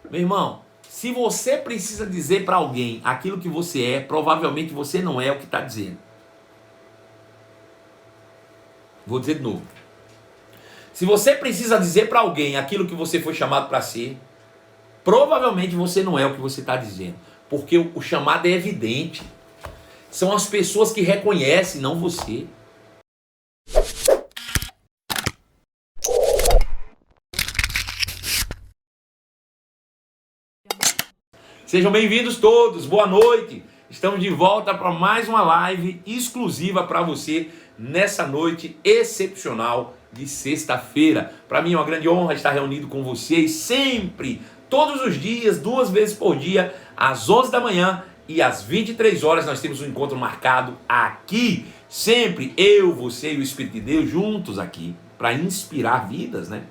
Meu irmão, se você precisa dizer para alguém aquilo que você é, provavelmente você não é o que está dizendo. Vou dizer de novo. Se você precisa dizer para alguém aquilo que você foi chamado para ser, provavelmente você não é o que você está dizendo. Porque o chamado é evidente. São as pessoas que reconhecem, não você. Sejam bem-vindos todos, boa noite. Estamos de volta para mais uma live exclusiva para você nessa noite excepcional de sexta-feira. Para mim é uma grande honra estar reunido com vocês sempre, todos os dias, 2 vezes por dia, às 11 da manhã e às 23 horas nós temos um encontro marcado aqui. Sempre eu, você e o Espírito de Deus juntos aqui para inspirar vidas, né?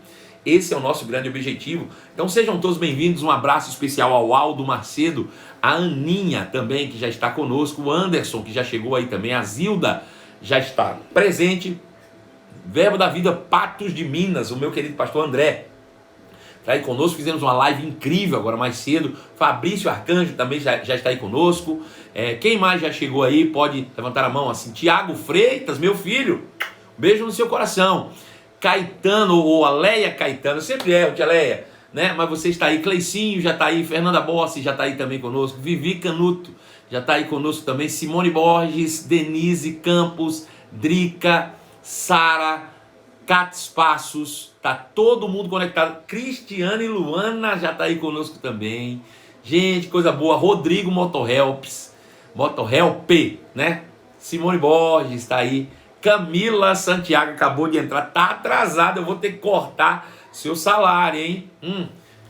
Esse é o nosso grande objetivo. Então sejam todos bem-vindos. Um abraço especial ao Aldo Macedo, a Aninha também, que já está conosco, o Anderson, que já chegou aí também, a Zilda já está presente, Verbo da Vida Patos de Minas, o meu querido pastor André está aí conosco. Fizemos uma live incrível agora mais cedo. Fabrício Arcanjo também já está aí conosco. Quem mais já chegou aí pode levantar a mão assim. Tiago Freitas, meu filho, beijo no seu coração. Caetano, ou Aleia Caetano, eu sempre erro, tia Aleia, né? Mas você está aí, Cleicinho já está aí, Fernanda Bossi já está aí também conosco, Vivi Canuto já está aí conosco também, Simone Borges, Denise Campos, Drica, Sara, Cates Passos, tá todo mundo conectado, Cristiane Luana já está aí conosco também, gente, coisa boa, Rodrigo Motorhelp, né? Simone Borges está aí, Camila Santiago acabou de entrar, tá atrasada, eu vou ter que cortar seu salário, hein?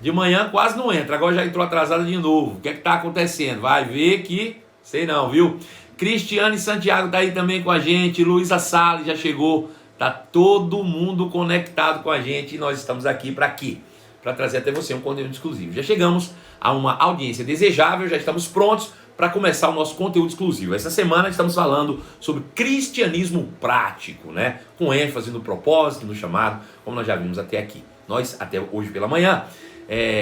De manhã quase não entra, agora já entrou atrasada de novo. O que é que tá acontecendo? Vai ver que, sei não, viu? Cristiane Santiago tá aí também com a gente, Luísa Salles já chegou, tá todo mundo conectado com a gente e nós estamos aqui para quê? Para trazer até você um conteúdo exclusivo. Já chegamos a uma audiência desejável, já estamos prontos para começar o nosso conteúdo exclusivo. Essa semana estamos falando sobre cristianismo prático, né? Com ênfase no propósito, no chamado, como nós já vimos até aqui. Nós, até hoje pela manhã,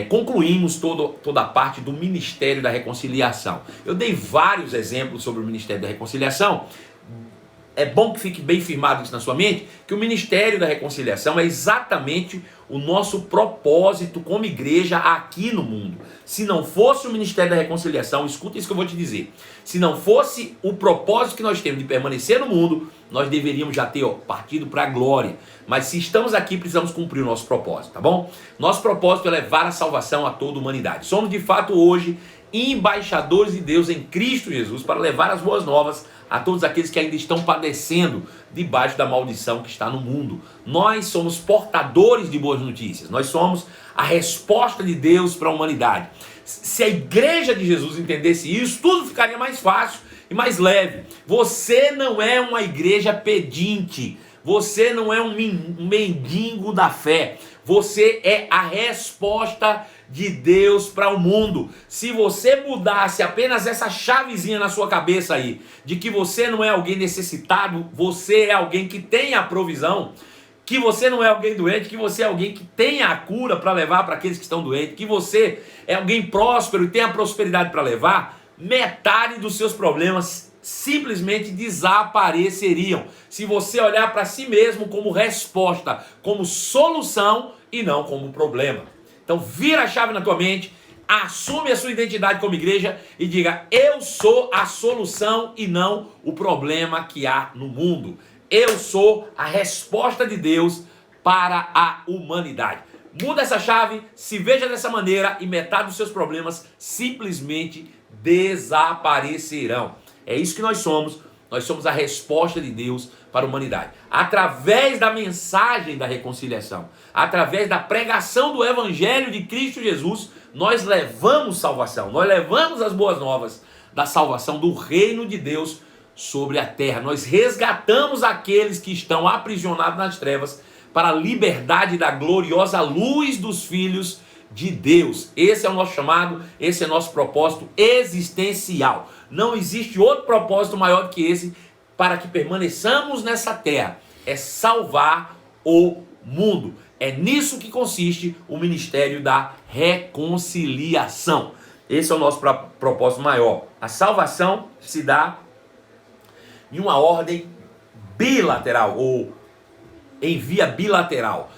concluímos toda a parte do Ministério da Reconciliação. Eu dei vários exemplos sobre o Ministério da Reconciliação. É bom que fique bem firmado isso na sua mente, que o Ministério da Reconciliação é exatamente o nosso propósito como igreja aqui no mundo. Se não fosse o Ministério da Reconciliação, escuta isso que eu vou te dizer, se não fosse o propósito que nós temos de permanecer no mundo, nós deveríamos já ter partido para a glória. Mas se estamos aqui, precisamos cumprir o nosso propósito, tá bom? Nosso propósito é levar a salvação a toda a humanidade. Somos de fato hoje embaixadores de Deus em Cristo Jesus para levar as boas novas a todos aqueles que ainda estão padecendo debaixo da maldição que está no mundo. Nós somos portadores de boas notícias. Nós somos a resposta de Deus para a humanidade. Se a igreja de Jesus entendesse isso, tudo ficaria mais fácil e mais leve. Você não é uma igreja pedinte. Você não é um mendigo da fé. Você é a resposta de Deus para o mundo. Se você mudasse apenas essa chavezinha na sua cabeça aí, de que você não é alguém necessitado, você é alguém que tem a provisão, que você não é alguém doente, que você é alguém que tem a cura para levar para aqueles que estão doentes, que você é alguém próspero e tem a prosperidade para levar, metade dos seus problemas simplesmente desapareceriam. Se você olhar para si mesmo como resposta, como solução e não como problema. Então vira a chave na tua mente, assume a sua identidade como igreja e diga: eu sou a solução e não o problema que há no mundo. Eu sou a resposta de Deus para a humanidade. Muda essa chave, se veja dessa maneira e metade dos seus problemas simplesmente desaparecerão. É isso que nós somos a resposta de Deus para a humanidade. Através da mensagem da reconciliação, através da pregação do Evangelho de Cristo Jesus, nós levamos salvação, nós levamos as boas novas da salvação do reino de Deus sobre a terra. Nós resgatamos aqueles que estão aprisionados nas trevas para a liberdade da gloriosa luz dos filhos de Deus. Esse é o nosso chamado, esse é o nosso propósito existencial. Não existe outro propósito maior do que esse para que permaneçamos nessa terra. É salvar o mundo. É nisso que consiste o ministério da reconciliação. Esse é o nosso propósito maior. A salvação se dá em uma ordem bilateral, ou em via bilateral.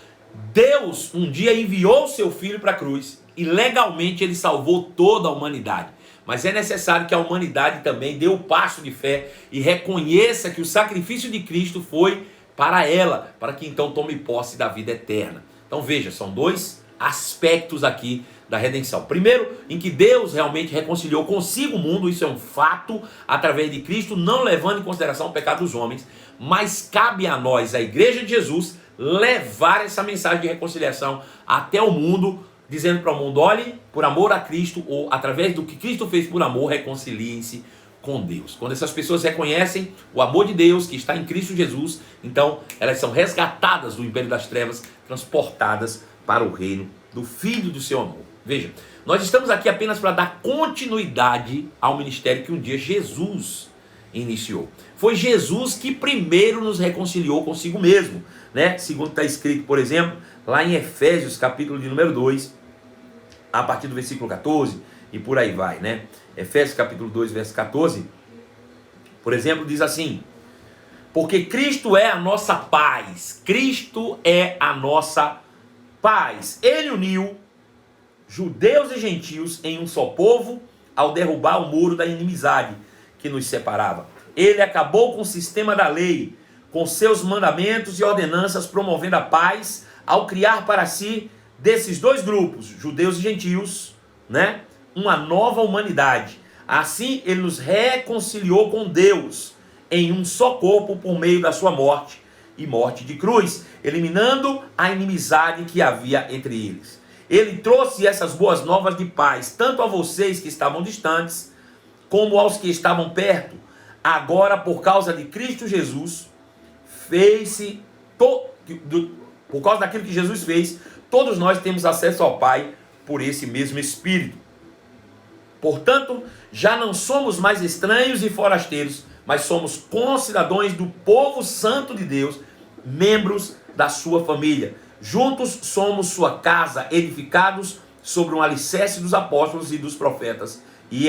Deus um dia enviou seu filho para a cruz e legalmente ele salvou toda a humanidade. Mas é necessário que a humanidade também dê o passo de fé e reconheça que o sacrifício de Cristo foi para ela, para que então tome posse da vida eterna. Então veja, são dois aspectos aqui da redenção. Primeiro, em que Deus realmente reconciliou consigo o mundo, isso é um fato, através de Cristo, não levando em consideração o pecado dos homens, mas cabe a nós, a Igreja de Jesus, levar essa mensagem de reconciliação até o mundo, dizendo para o mundo: olhe, por amor a Cristo, ou através do que Cristo fez por amor, reconciliem-se com Deus. Quando essas pessoas reconhecem o amor de Deus que está em Cristo Jesus, então elas são resgatadas do império das trevas, transportadas para o reino do Filho do seu amor. Veja, nós estamos aqui apenas para dar continuidade ao ministério que um dia Jesus iniciou. Foi Jesus que primeiro nos reconciliou consigo mesmo, né? Segundo está escrito, por exemplo, lá em Efésios, capítulo de número 2, a partir do versículo 14, e por aí vai, né? Efésios capítulo 2, verso 14, por exemplo, diz assim: porque Cristo é a nossa paz. Cristo é a nossa paz. Ele uniu judeus e gentios em um só povo ao derrubar o muro da inimizade que nos separava. Ele acabou com o sistema da lei, com seus mandamentos e ordenanças, promovendo a paz ao criar para si, desses dois grupos, judeus e gentios, né, uma nova humanidade. Assim ele nos reconciliou com Deus em um só corpo por meio da sua morte e morte de cruz, eliminando a inimizade que havia entre eles. Ele trouxe essas boas novas de paz, tanto a vocês que estavam distantes, como aos que estavam perto. Agora, por causa de Cristo Jesus, por causa daquilo que Jesus fez, todos nós temos acesso ao Pai por esse mesmo Espírito. Portanto, já não somos mais estranhos e forasteiros, mas somos concidadãos do povo santo de Deus, membros da sua família. Juntos somos sua casa, edificados sobre um alicerce dos apóstolos e dos profetas, e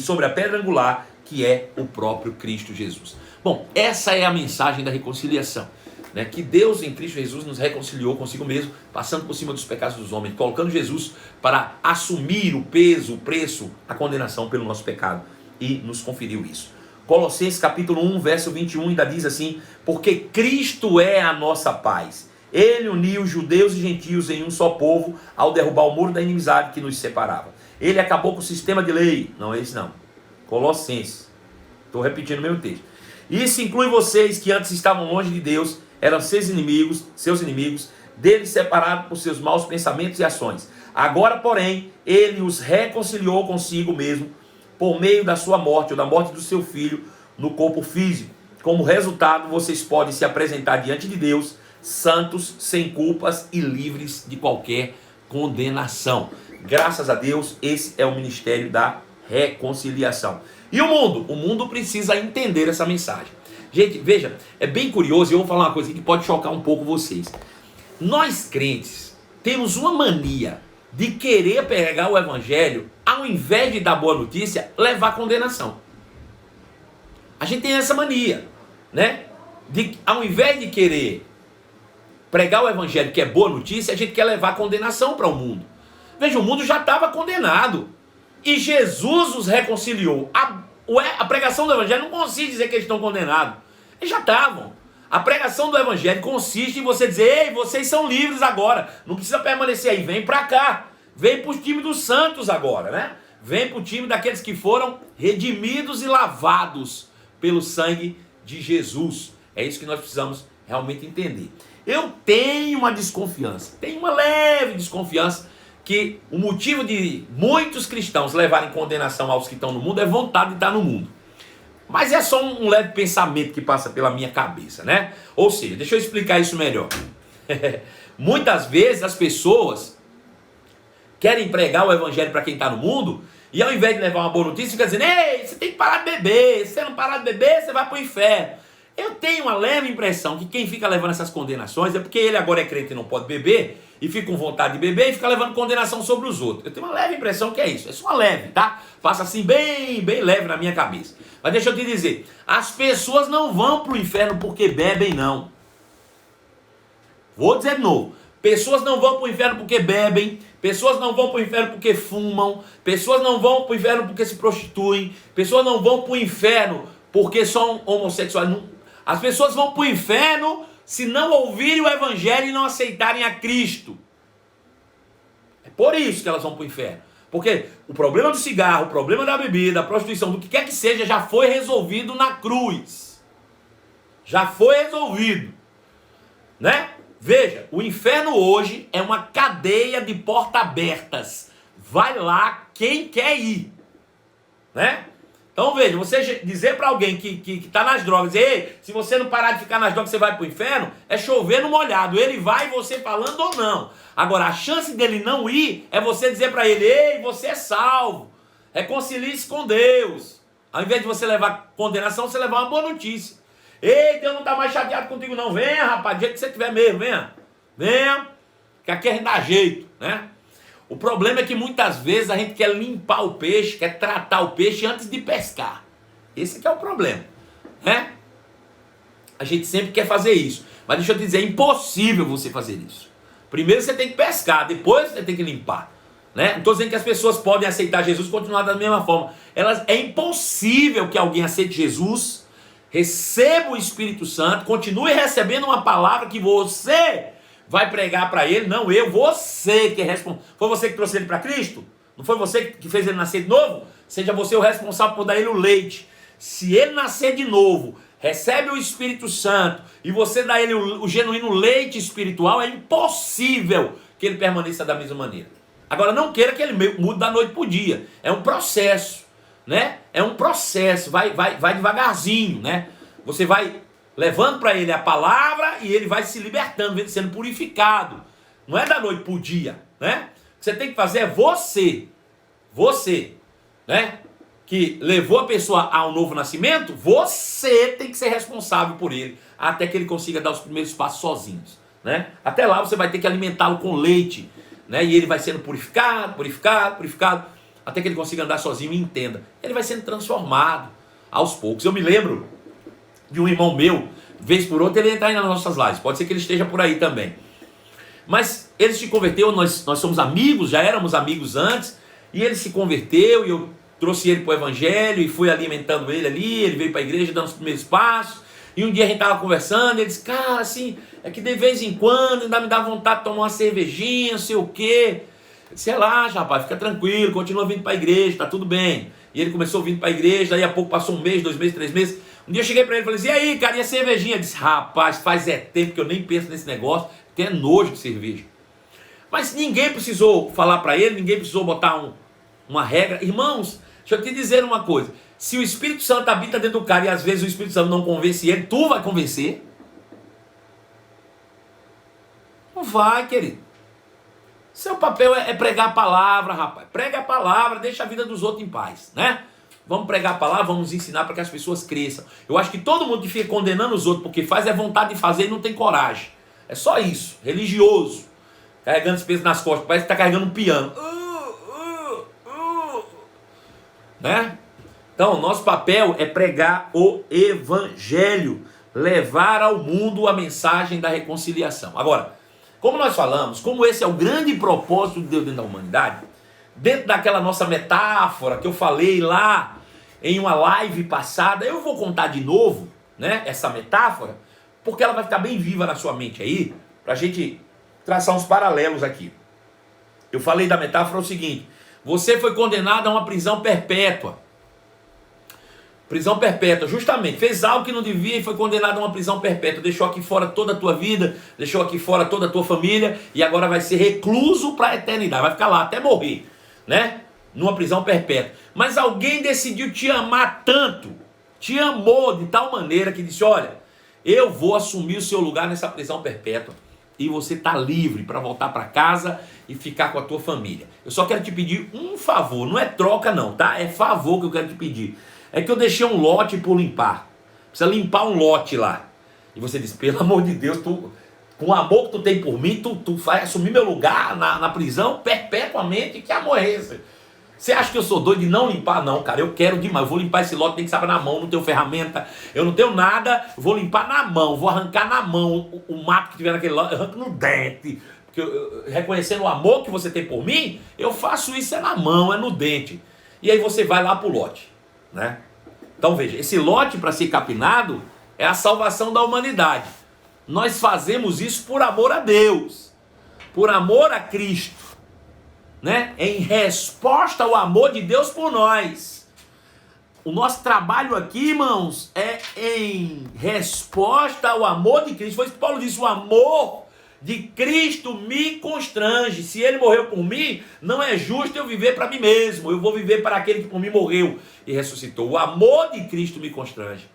sobre a pedra angular, que é o próprio Cristo Jesus. Bom, essa é a mensagem da reconciliação, né? Que Deus em Cristo Jesus nos reconciliou consigo mesmo, passando por cima dos pecados dos homens, colocando Jesus para assumir o peso, o preço, a condenação pelo nosso pecado, e nos conferiu isso. Colossenses capítulo 1, verso 21 ainda diz assim: porque Cristo é a nossa paz. Ele uniu judeus e gentios em um só povo ao derrubar o muro da inimizade que nos separava. Ele acabou com o sistema de lei. Não é esse não. Colossenses. Estou repetindo o mesmo texto. Isso inclui vocês que antes estavam longe de Deus, eram seus inimigos, dele separados por seus maus pensamentos e ações. Agora, porém, ele os reconciliou consigo mesmo por meio da sua morte, ou da morte do seu filho, no corpo físico. Como resultado, vocês podem se apresentar diante de Deus, santos, sem culpas e livres de qualquer condenação. Graças a Deus, esse é o ministério da reconciliação. E o mundo? O mundo precisa entender essa mensagem. Gente, veja, é bem curioso, e eu vou falar uma coisa que pode chocar um pouco vocês. Nós crentes temos uma mania de querer pregar o evangelho, ao invés de dar boa notícia, levar condenação. A gente tem essa mania, né? Ao invés de querer pregar o evangelho, que é boa notícia, a gente quer levar condenação para o mundo. Veja, o mundo já estava condenado e Jesus os reconciliou. A pregação do evangelho não consiste em dizer que eles estão condenados. Eles já estavam. A pregação do evangelho consiste em você dizer: ei, vocês são livres agora, não precisa permanecer aí, vem para cá, vem para o time dos santos agora, né? Vem para o time daqueles que foram redimidos e lavados pelo sangue de Jesus. É isso que nós precisamos realmente entender. Eu tenho uma desconfiança, tenho uma leve desconfiança, que o motivo de muitos cristãos levarem condenação aos que estão no mundo é vontade de estar no mundo. Mas é só um leve pensamento que passa pela minha cabeça, né? Ou seja, deixa eu explicar isso melhor. Muitas vezes as pessoas querem pregar o evangelho para quem está no mundo, e ao invés de levar uma boa notícia, fica dizendo: ei, você tem que parar de beber, se você não parar de beber, você vai para o inferno. Eu tenho uma leve impressão que quem fica levando essas condenações é porque ele agora é crente e não pode beber, e fica com vontade de beber e fica levando condenação sobre os outros. Eu tenho uma leve impressão que é isso. É só uma leve, tá? Passa assim bem leve na minha cabeça. Mas deixa eu te dizer, as pessoas não vão para o inferno porque bebem, não. Vou dizer de novo. Pessoas não vão para o inferno porque bebem, pessoas não vão para o inferno porque fumam, pessoas não vão para o inferno porque se prostituem, pessoas não vão para o inferno porque são homossexuais. As pessoas vão para o inferno se não ouvirem o evangelho e não aceitarem a Cristo. É por isso que elas vão para o inferno. Porque o problema do cigarro, o problema da bebida, da prostituição, do que quer que seja, já foi resolvido na cruz. Já foi resolvido. Né? Veja, o inferno hoje é uma cadeia de portas abertas. Vai lá quem quer ir. Né? Então veja, você dizer para alguém que está nas drogas, ei, se você não parar de ficar nas drogas, você vai para o inferno, é chover no molhado. Ele vai, você falando ou não. Agora, a chance dele não ir é você dizer para ele, ei, você é salvo. Reconcilie-se com Deus. Ao invés de você levar condenação, você levar uma boa notícia. Ei, Deus não está mais chateado contigo não. Venha, rapaz, do jeito que você tiver mesmo, venha. Venha, que aqui a gente dá jeito, né? O problema é que muitas vezes a gente quer limpar o peixe, quer tratar o peixe antes de pescar. Esse que é o problema, né? A gente sempre quer fazer isso. Mas deixa eu te dizer, é impossível você fazer isso. Primeiro você tem que pescar, depois você tem que limpar. Né? Não estou dizendo que as pessoas podem aceitar Jesus e continuar da mesma forma. É impossível que alguém aceite Jesus, receba o Espírito Santo, continue recebendo uma palavra que você vai pregar para ele, não eu, você que é responsável. Foi você que trouxe ele para Cristo? Não foi você que fez ele nascer de novo? Seja você o responsável por dar ele o leite. Se ele nascer de novo, recebe o Espírito Santo e você dá ele o genuíno leite espiritual, é impossível que ele permaneça da mesma maneira. Agora não queira que ele mude da noite para o dia. É um processo, né? É um processo, vai devagarzinho, né? Você vai levando para ele a palavra e ele vai se libertando, sendo purificado. Não é da noite para o dia, né? O que você tem que fazer é você, né? Que levou a pessoa ao novo nascimento, você tem que ser responsável por ele, até que ele consiga dar os primeiros passos sozinhos, né? Até lá você vai ter que alimentá-lo com leite, né? E ele vai sendo purificado, até que ele consiga andar sozinho e entenda. Ele vai sendo transformado aos poucos. Eu me lembro de um irmão meu, vez por outra ele entra aí nas nossas lives, pode ser que ele esteja por aí também. Mas ele se converteu, nós somos amigos, já éramos amigos antes, e ele se converteu, e eu trouxe ele para o evangelho, e fui alimentando ele ali, ele veio para a igreja, dando os primeiros passos, e um dia a gente estava conversando, e ele disse, cara, assim, é que de vez em quando ainda me dá vontade de tomar uma cervejinha, não sei o quê. Eu disse, relaxa, rapaz, fica tranquilo, continua vindo para a igreja, tá tudo bem. E ele começou vindo para a igreja, daí a pouco passou 1 mês, 2 meses, 3 meses. Um dia eu cheguei para ele e falei assim, e aí, cara, e a cervejinha? Ele disse, rapaz, faz tempo que eu nem penso nesse negócio, tenho nojo de cerveja. Mas ninguém precisou falar para ele, ninguém precisou botar uma regra. Irmãos, deixa eu te dizer uma coisa, se o Espírito Santo habita dentro do cara e às vezes o Espírito Santo não convence ele, tu vai convencer? Não vai, querido. Seu papel é pregar a palavra, rapaz. Prega a palavra, deixa a vida dos outros em paz, né? Vamos pregar a palavra, vamos ensinar para que as pessoas cresçam. Eu acho que todo mundo que fica condenando os outros porque faz é vontade de fazer e não tem coragem. É só isso, religioso. Carregando esse peso nas costas, parece que está carregando um piano. Né? Então, nosso papel é pregar o evangelho, levar ao mundo a mensagem da reconciliação. Agora, como nós falamos, como esse é o grande propósito de Deus dentro da humanidade, dentro daquela nossa metáfora que eu falei lá em uma live passada, eu vou contar de novo, né, essa metáfora, porque ela vai ficar bem viva na sua mente aí, para a gente traçar uns paralelos aqui. Eu falei da metáfora o seguinte, você foi condenado a uma prisão perpétua. Prisão perpétua, justamente, fez algo que não devia e foi condenado a uma prisão perpétua, deixou aqui fora toda a tua vida, deixou aqui fora toda a tua família e agora vai ser recluso para a eternidade, vai ficar lá até morrer, né? Numa prisão perpétua. Mas alguém decidiu te amar tanto, te amou de tal maneira que disse, olha, eu vou assumir o seu lugar nessa prisão perpétua e você está livre para voltar para casa e ficar com a tua família. Eu só quero te pedir um favor, não é troca não, tá? É favor que eu quero te pedir. É que eu deixei um lote por limpar. precisa limpar um lote lá. E você diz, pelo amor de Deus, com o amor que tu tem por mim, tu vai assumir meu lugar na prisão perpetuamente, que amor é esse? Você acha que eu sou doido de não limpar? Não, cara, eu quero demais. Eu vou limpar esse lote, tem que saber na mão, não tenho ferramenta, eu não tenho nada, vou limpar na mão, vou arrancar na mão o mato que tiver naquele lote, eu arranco no dente. Porque reconhecendo o amor que você tem por mim, eu faço isso na mão, no dente. E aí você vai lá pro lote, né? Então veja, esse lote para ser capinado é a salvação da humanidade. Nós fazemos isso por amor a Deus, por amor a Cristo, né? Em resposta ao amor de Deus por nós. O nosso trabalho aqui, irmãos, é em resposta ao amor de Cristo. Foi isso que Paulo disse, o amor de Cristo me constrange. Se ele morreu por mim, não é justo eu viver para mim mesmo. Eu vou viver para aquele que por mim morreu e ressuscitou. O amor de Cristo me constrange.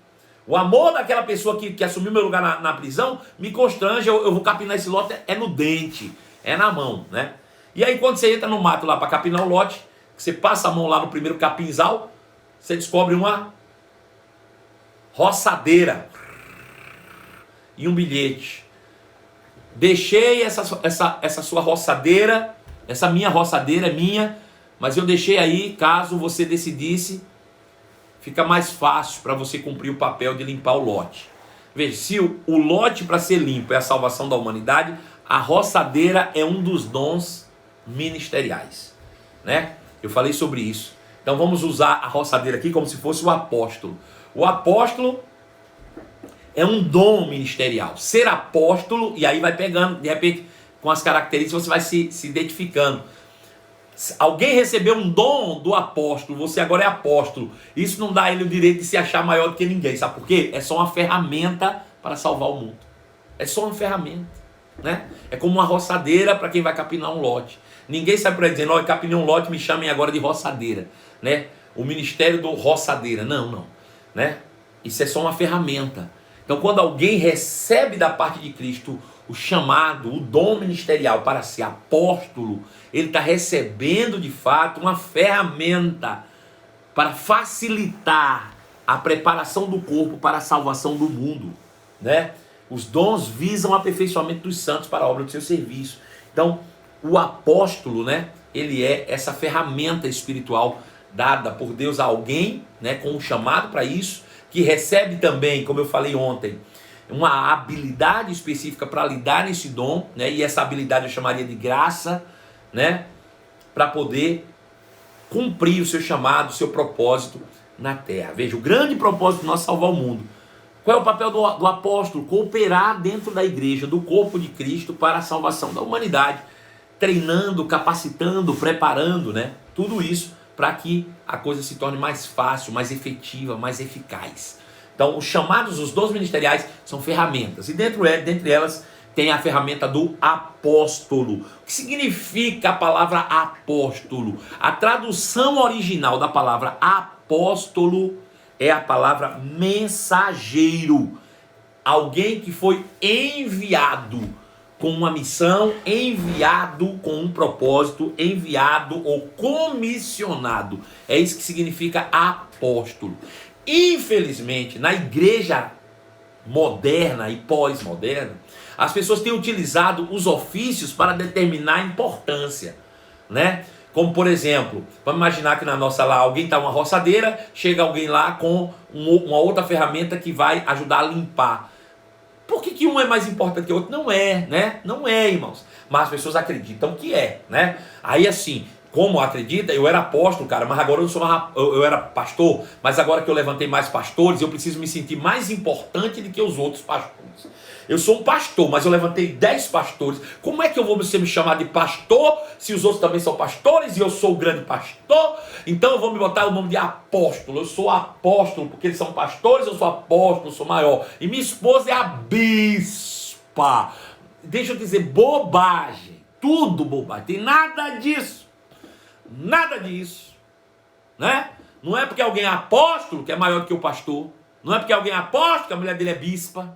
O amor daquela pessoa que assumiu meu lugar na prisão me constrange. Eu vou capinar esse lote, é no dente, é na mão, né? E aí quando você entra no mato lá para capinar o lote, você passa a mão lá no primeiro capinzal, você descobre uma roçadeira e um bilhete. Deixei essa sua roçadeira, essa minha roçadeira é minha, mas eu deixei aí, caso você decidisse, fica mais fácil para você cumprir o papel de limpar o lote. Veja, se o lote para ser limpo é a salvação da humanidade, a roçadeira é um dos dons ministeriais, né? Eu falei sobre isso. Então vamos usar a roçadeira aqui como se fosse o apóstolo. O apóstolo é um dom ministerial. Ser apóstolo, e aí vai pegando, de repente, com as características, você vai se identificando. Alguém recebeu um dom do apóstolo, você agora é apóstolo. Isso não dá a ele o direito de se achar maior do que ninguém. Sabe por quê? É só uma ferramenta para salvar o mundo. É só uma ferramenta, né? É como uma roçadeira para quem vai capinar um lote. Ninguém sai por aí dizendo, olha, capinei um lote, me chamem agora de roçadeira, né? O ministério do roçadeira. Não, né? Isso é só uma ferramenta. Então, quando alguém recebe da parte de Cristo o chamado, o dom ministerial para ser apóstolo, ele está recebendo de fato uma ferramenta para facilitar a preparação do corpo para a salvação do mundo, né? Os dons visam o aperfeiçoamento dos santos para a obra do seu serviço. Então, o apóstolo, né? Ele é essa ferramenta espiritual dada por Deus a alguém, né? Com um chamado para isso, que recebe também, como eu falei ontem, uma habilidade específica para lidar nesse dom, né? E essa habilidade eu chamaria de graça, né? Para poder cumprir o seu chamado, o seu propósito na terra. Veja, o grande propósito nosso é salvar o mundo. Qual é o papel do apóstolo? Cooperar dentro da igreja, do corpo de Cristo para a salvação da humanidade, treinando, capacitando, preparando, né? Tudo isso para que a coisa se torne mais fácil, mais efetiva, mais eficaz. Então, os chamados, os dons ministeriais, são ferramentas. E dentre elas tem a ferramenta do apóstolo. O que significa a palavra apóstolo? A tradução original da palavra apóstolo é a palavra mensageiro. Alguém que foi enviado com uma missão, enviado com um propósito, enviado ou comissionado. É isso que significa apóstolo. Infelizmente, na igreja moderna e pós-moderna, as pessoas têm utilizado os ofícios para determinar a importância, né? Como por exemplo, vamos imaginar que na nossa lá alguém está uma roçadeira, chega alguém lá com uma outra ferramenta que vai ajudar a limpar. Por que um é mais importante que o outro? Não é, né? Não é, irmãos. Mas as pessoas acreditam que é, né? Aí assim, como acredita, eu era apóstolo, cara, mas agora eu não sou mais, eu era pastor, mas agora que eu levantei mais pastores, eu preciso me sentir mais importante do que os outros pastores. Eu sou um pastor, mas eu levantei 10 pastores. Como é que eu vou ser me chamar de pastor se os outros também são pastores e eu sou o grande pastor? Então eu vou me botar o nome de apóstolo. Eu sou apóstolo porque eles são pastores, eu sou apóstolo, eu sou maior. E minha esposa é a bispa. Deixa eu dizer, bobagem. Tudo bobagem. Tem nada disso. Nada disso. Né? Não é porque alguém é apóstolo que é maior do que o pastor. Não é porque alguém é apóstolo que a mulher dele é bispa.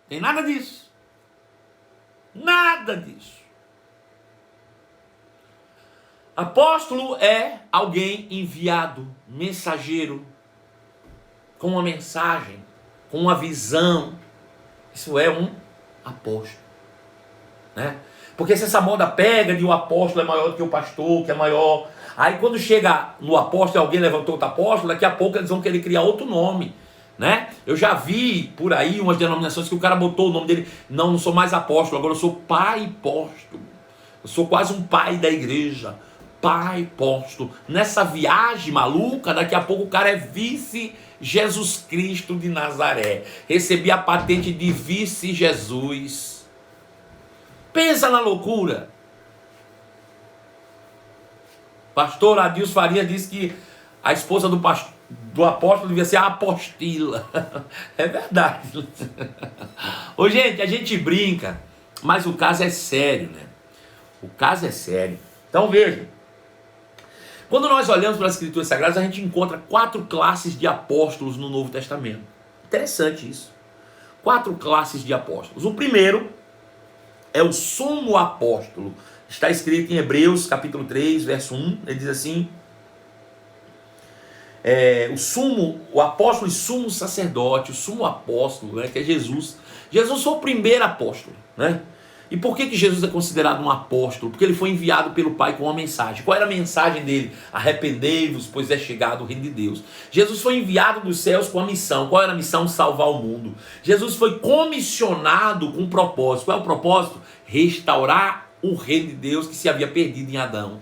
Tem nada disso. Nada disso. Apóstolo é alguém enviado, mensageiro, com uma mensagem, com uma visão. Isso é um apóstolo, né? Porque se essa moda pega de o apóstolo é maior do que o pastor, que é maior, aí quando chega no apóstolo, alguém levantou outro apóstolo, daqui a pouco eles vão querer criar outro nome, né? Eu já vi por aí umas denominações que o cara botou o nome dele, não sou mais apóstolo, agora eu sou pai apóstolo, eu sou quase um pai da igreja, pai apóstolo. Nessa viagem maluca, daqui a pouco o cara é vice Jesus Cristo de Nazaré, recebi a patente de vice Jesus. Pensa na loucura. Pastor Adilson Faria disse que a esposa do apóstolo devia ser a apostila. É verdade. Ô, gente, a gente brinca, mas o caso é sério, né? O caso é sério. Então veja, quando nós olhamos para as Escrituras Sagradas, a gente encontra 4 classes de apóstolos no Novo Testamento. Interessante isso. 4 classes de apóstolos. O primeiro é o sumo apóstolo. Está escrito em Hebreus capítulo 3, verso 1. Ele diz assim: o apóstolo e sumo sacerdote, o sumo apóstolo, né, que é Jesus. Jesus foi o primeiro apóstolo, né? E por que Jesus é considerado um apóstolo? Porque ele foi enviado pelo Pai com uma mensagem. Qual era a mensagem dele? Arrependei-vos, pois é chegado o reino de Deus. Jesus foi enviado dos céus com a missão. Qual era a missão? Salvar o mundo. Jesus foi comissionado com um propósito. Qual é o propósito? Restaurar o reino de Deus que se havia perdido em Adão.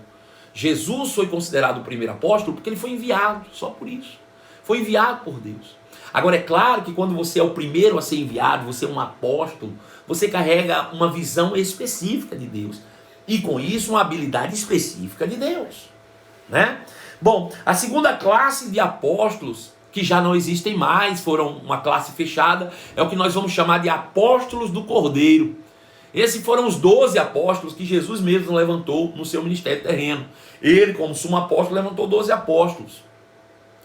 Jesus foi considerado o primeiro apóstolo porque ele foi enviado, só por isso. Foi enviado por Deus. Agora é claro que quando você é o primeiro a ser enviado, você é um apóstolo, você carrega uma visão específica de Deus. E com isso uma habilidade específica de Deus, né? Bom, a segunda classe de apóstolos, que já não existem mais, foram uma classe fechada, é o que nós vamos chamar de apóstolos do Cordeiro. Esses foram os 12 apóstolos que Jesus mesmo levantou no seu ministério terreno. Ele, como sumo apóstolo, levantou 12 apóstolos,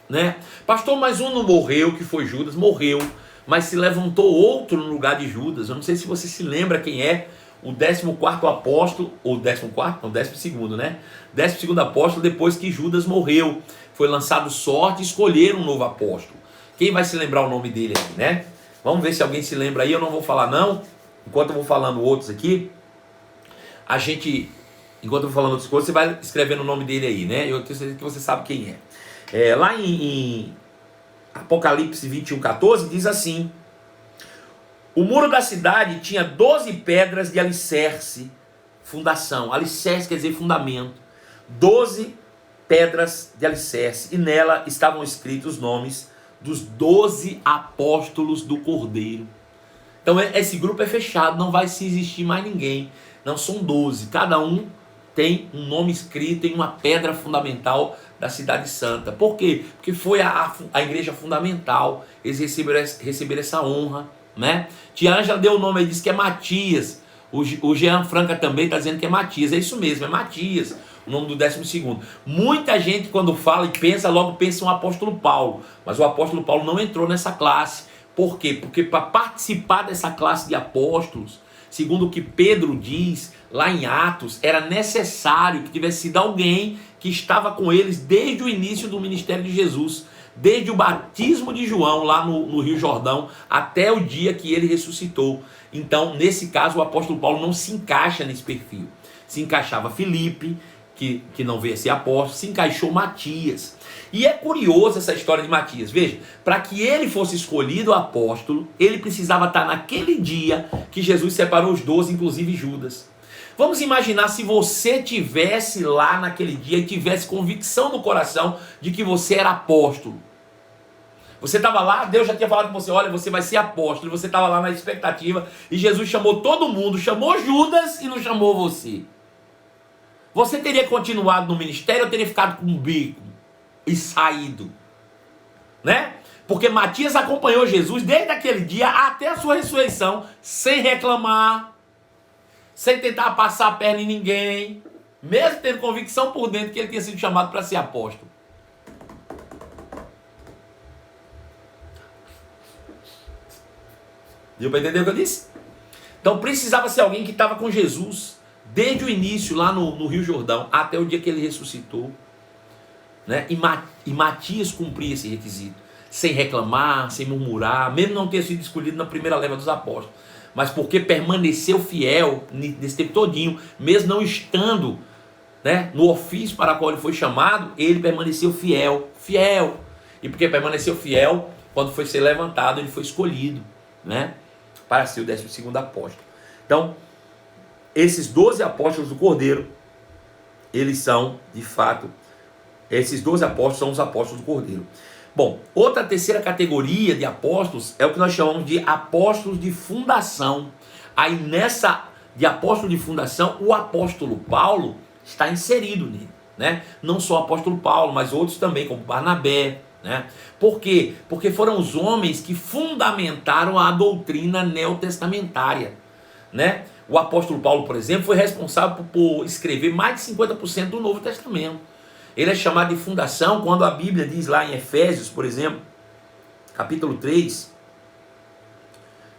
né? Pastor, mas um não morreu, que foi Judas. Morreu, mas se levantou outro no lugar de Judas. Eu não sei se você se lembra quem é o 14º apóstolo, ou 14º? Não, 12º, né? 12º apóstolo, depois que Judas morreu. Foi lançado sorte e escolheram um novo apóstolo. Quem vai se lembrar o nome dele aqui, né? Vamos ver se alguém se lembra aí. Eu não vou falar não, enquanto eu vou falando outros aqui. Enquanto eu vou falando outras coisas, você vai escrevendo o nome dele aí, né? Eu tenho certeza que você sabe quem é. Lá em Apocalipse 21:14 diz assim: o muro da cidade tinha 12 pedras de alicerce, fundação. Alicerce quer dizer fundamento. 12 pedras de alicerce, e nela estavam escritos os nomes dos 12 apóstolos do Cordeiro. Então esse grupo é fechado, não vai se existir mais ninguém. Não, são 12, cada um tem um nome escrito em uma pedra fundamental da cidade santa. Por quê? Porque foi a igreja fundamental. Eles receberam essa honra, né? Tia Ângela deu o nome aí, disse que é Matias. O Jean Franca também está dizendo que é Matias. É isso mesmo, é Matias, o nome do 12º. Muita gente quando fala e pensa, logo pensa em um apóstolo Paulo. Mas o apóstolo Paulo não entrou nessa classe. Por quê? Porque para participar dessa classe de apóstolos, segundo o que Pedro diz lá em Atos, era necessário que tivesse sido alguém que estava com eles desde o início do ministério de Jesus, desde o batismo de João lá no Rio Jordão até o dia que ele ressuscitou. Então, nesse caso, o apóstolo Paulo não se encaixa nesse perfil. Se encaixava Filipe, que não veio a ser apóstolo, se encaixou Matias. E é curioso essa história de Matias. Veja, para que ele fosse escolhido apóstolo, ele precisava estar naquele dia que Jesus separou os 12, inclusive Judas. Vamos imaginar se você tivesse lá naquele dia e tivesse convicção no coração de que você era apóstolo. Você estava lá, Deus já tinha falado com você, olha, você vai ser apóstolo, e você estava lá na expectativa, e Jesus chamou todo mundo, chamou Judas e não chamou você. Você teria continuado no ministério ou teria ficado com um bico e saído? Né? Porque Matias acompanhou Jesus desde aquele dia até a sua ressurreição, sem reclamar, sem tentar passar a perna em ninguém, mesmo tendo convicção por dentro que ele tinha sido chamado para ser apóstolo. Deu para entender o que eu disse? Então precisava ser alguém que estava com Jesus desde o início lá no Rio Jordão até o dia que ele ressuscitou, né? E Matias cumpria esse requisito. sem reclamar, sem murmurar, mesmo não ter sido escolhido na primeira leva dos apóstolos, mas porque permaneceu fiel nesse tempo todinho, mesmo não estando, né, no ofício para o qual ele foi chamado, ele permaneceu fiel. E porque permaneceu fiel, quando foi ser levantado, ele foi escolhido, né, para ser o 12º apóstolo. Então, esses 12 apóstolos do Cordeiro, eles são, de fato, esses 12 apóstolos são os apóstolos do Cordeiro. Bom, outra terceira categoria de apóstolos é o que nós chamamos de apóstolos de fundação. Aí nessa de apóstolo de fundação, o apóstolo Paulo está inserido nele, né? Não só o apóstolo Paulo, mas outros também, como Barnabé, né? Por quê? Porque foram os homens que fundamentaram a doutrina neotestamentária, né? O apóstolo Paulo, por exemplo, foi responsável por escrever mais de 50% do Novo Testamento. Ele é chamado de fundação quando a Bíblia diz lá em Efésios, por exemplo, capítulo 3,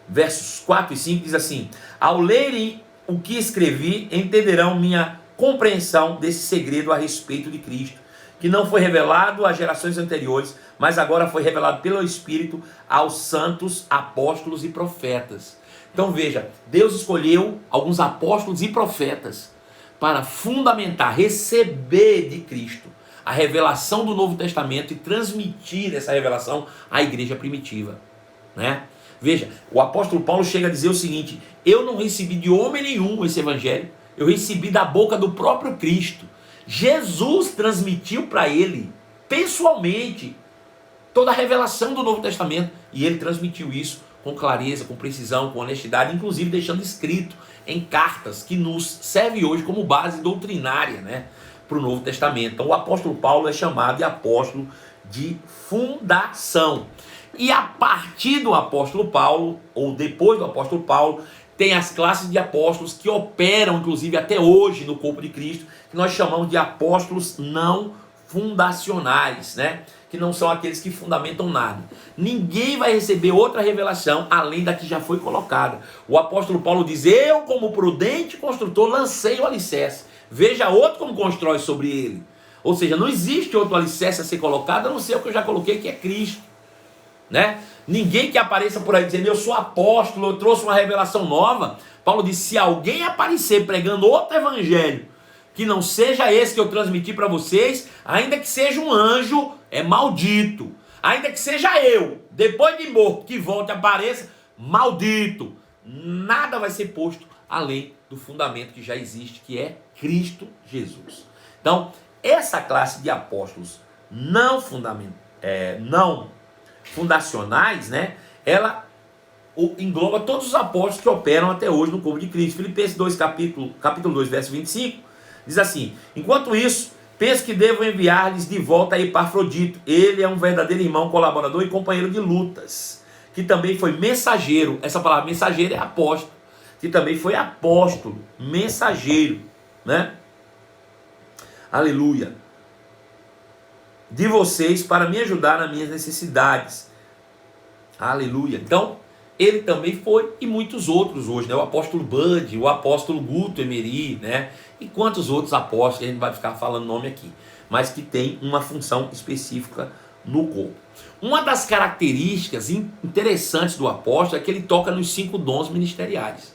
versos 4 e 5, diz assim: ao lerem o que escrevi, entenderão minha compreensão desse segredo a respeito de Cristo, que não foi revelado às gerações anteriores, mas agora foi revelado pelo Espírito aos santos apóstolos e profetas. Então veja, Deus escolheu alguns apóstolos e profetas para fundamentar, receber de Cristo a revelação do Novo Testamento e transmitir essa revelação à igreja primitiva, né? Veja, o apóstolo Paulo chega a dizer o seguinte: eu não recebi de homem nenhum esse evangelho, eu recebi da boca do próprio Cristo. Jesus transmitiu para ele, pessoalmente, toda a revelação do Novo Testamento, e ele transmitiu isso com clareza, com precisão, com honestidade, inclusive deixando escrito em cartas que nos serve hoje como base doutrinária, né, para o Novo Testamento. Então o apóstolo Paulo é chamado de apóstolo de fundação. E a partir do apóstolo Paulo, ou depois do apóstolo Paulo, tem as classes de apóstolos que operam, inclusive até hoje, no corpo de Cristo, que nós chamamos de apóstolos não fundacionais, né? Que não são aqueles que fundamentam nada. Ninguém vai receber outra revelação além da que já foi colocada. O apóstolo Paulo diz: eu, como prudente construtor, lancei o alicerce. Veja outro como constrói sobre ele. Ou seja, não existe outro alicerce a ser colocado, a não ser o que eu já coloquei, que é Cristo, né? Ninguém que apareça por aí dizendo: eu sou apóstolo, eu trouxe uma revelação nova. Paulo diz: se alguém aparecer pregando outro evangelho que não seja esse que eu transmiti para vocês, ainda que seja um anjo, é maldito. Ainda que seja eu, depois de morto, que volte e apareça, maldito. Nada vai ser posto além do fundamento que já existe, que é Cristo Jesus. Então, essa classe de apóstolos não fundacionais, né, ela engloba todos os apóstolos que operam até hoje no corpo de Cristo. Filipenses 2, capítulo 2, verso 25, diz assim: enquanto isso, penso que devo enviar-lhes de volta a Epafrodito. Ele é um verdadeiro irmão, colaborador e companheiro de lutas, que também foi mensageiro. Essa palavra mensageiro é apóstolo, que também foi apóstolo, mensageiro, né? Aleluia. De vocês, para me ajudar nas minhas necessidades. Aleluia. Então, ele também foi, e muitos outros hoje, né? O apóstolo Bud, o apóstolo Guto Emery, né? E quantos outros apóstolos, que a gente vai ficar falando nome aqui, mas que tem uma função específica no corpo. Uma das características interessantes do apóstolo é que ele toca nos 5 dons ministeriais,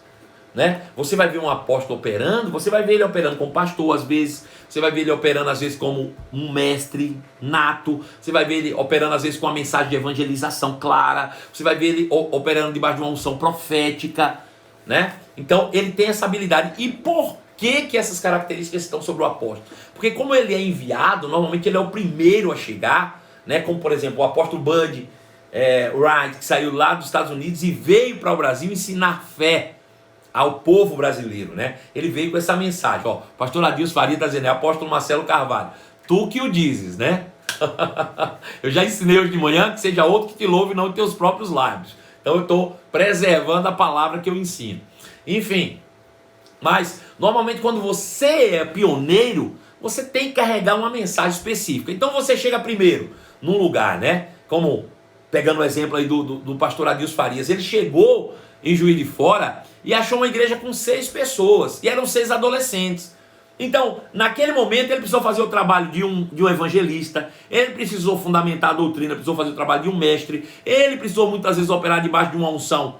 né? Você vai ver um apóstolo operando, você vai ver ele operando como pastor às vezes, você vai ver ele operando às vezes como um mestre nato, você vai ver ele operando às vezes com uma mensagem de evangelização clara, você vai ver ele operando debaixo de uma unção profética, né? Então ele tem essa habilidade. E por que essas características estão sobre o apóstolo? Porque como ele é enviado, normalmente ele é o primeiro a chegar, né? Como por exemplo o apóstolo Bud Wright, que saiu lá dos Estados Unidos e veio para o Brasil ensinar fé ao povo brasileiro, né? Ele veio com essa mensagem, ó, pastor Adilson Faria está dizendo: apóstolo Marcelo Carvalho, tu que o dizes, né? Eu já ensinei hoje de manhã que seja outro que te louve, não teus próprios lábios. Então eu estou preservando a palavra que eu ensino. Enfim, mas normalmente quando você é pioneiro, você tem que carregar uma mensagem específica. Então você chega primeiro num lugar, né? Como pegando o exemplo aí do pastor Adilson Farias, ele chegou em Juiz de Fora e achou uma igreja com 6 pessoas, e eram 6 adolescentes. Então, naquele momento, ele precisou fazer o trabalho de um evangelista, ele precisou fundamentar a doutrina, precisou fazer o trabalho de um mestre, ele precisou muitas vezes operar debaixo de uma unção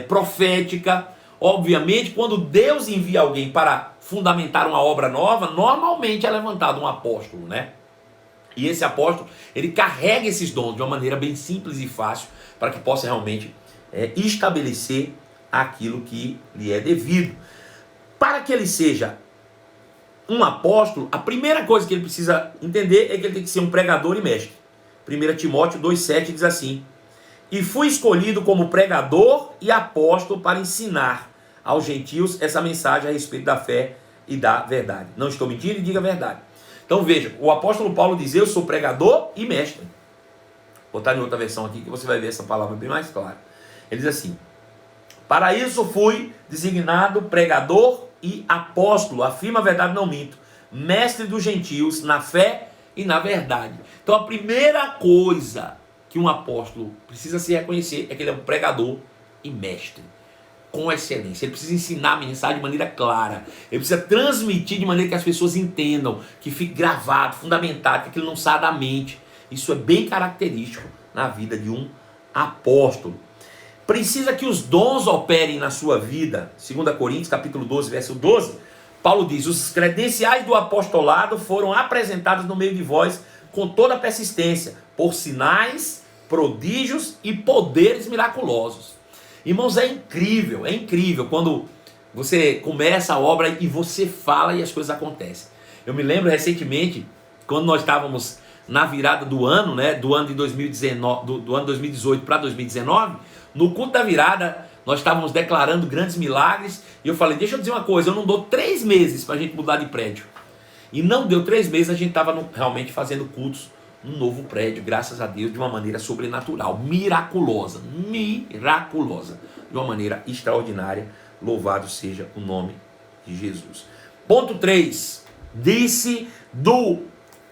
profética. Obviamente, quando Deus envia alguém para fundamentar uma obra nova, normalmente é levantado um apóstolo, né? E esse apóstolo, ele carrega esses dons de uma maneira bem simples e fácil, para que possa realmente estabelecer aquilo que lhe é devido. Para que ele seja um apóstolo, a primeira coisa que ele precisa entender é que ele tem que ser um pregador e mestre. 1 Timóteo 2,7 diz assim: e fui escolhido como pregador e apóstolo para ensinar aos gentios essa mensagem a respeito da fé e da verdade. Não estou mentindo e diga a verdade. Então veja, o apóstolo Paulo diz: eu sou pregador e mestre. Vou botar em outra versão aqui que você vai ver essa palavra bem mais clara. Ele diz assim: para isso fui designado pregador e apóstolo, afirma a verdade, não minto, mestre dos gentios na fé e na verdade. Então a primeira coisa que um apóstolo precisa se reconhecer é que ele é um pregador e mestre, com excelência. Ele precisa ensinar a mensagem de maneira clara, ele precisa transmitir de maneira que as pessoas entendam, que fique gravado, fundamentado, que aquilo não saia da mente. Isso é bem característico na vida de um apóstolo. Precisa que os dons operem na sua vida. 2 Coríntios capítulo 12, verso 12, Paulo diz: os credenciais do apostolado foram apresentados no meio de vós com toda persistência, por sinais, prodígios e poderes miraculosos. Irmãos, é incrível quando você começa a obra e você fala e as coisas acontecem. Eu me lembro recentemente, quando nós estávamos na virada do ano, né, do ano de 2019, do ano 2018 para 2019, no culto da virada, nós estávamos declarando grandes milagres, e eu falei: deixa eu dizer uma coisa, eu não dou 3 meses para a gente mudar de prédio. E não deu 3 meses, a gente estava realmente fazendo cultos num novo prédio, graças a Deus, de uma maneira sobrenatural, miraculosa, de uma maneira extraordinária. Louvado seja o nome de Jesus. Ponto 3, disse do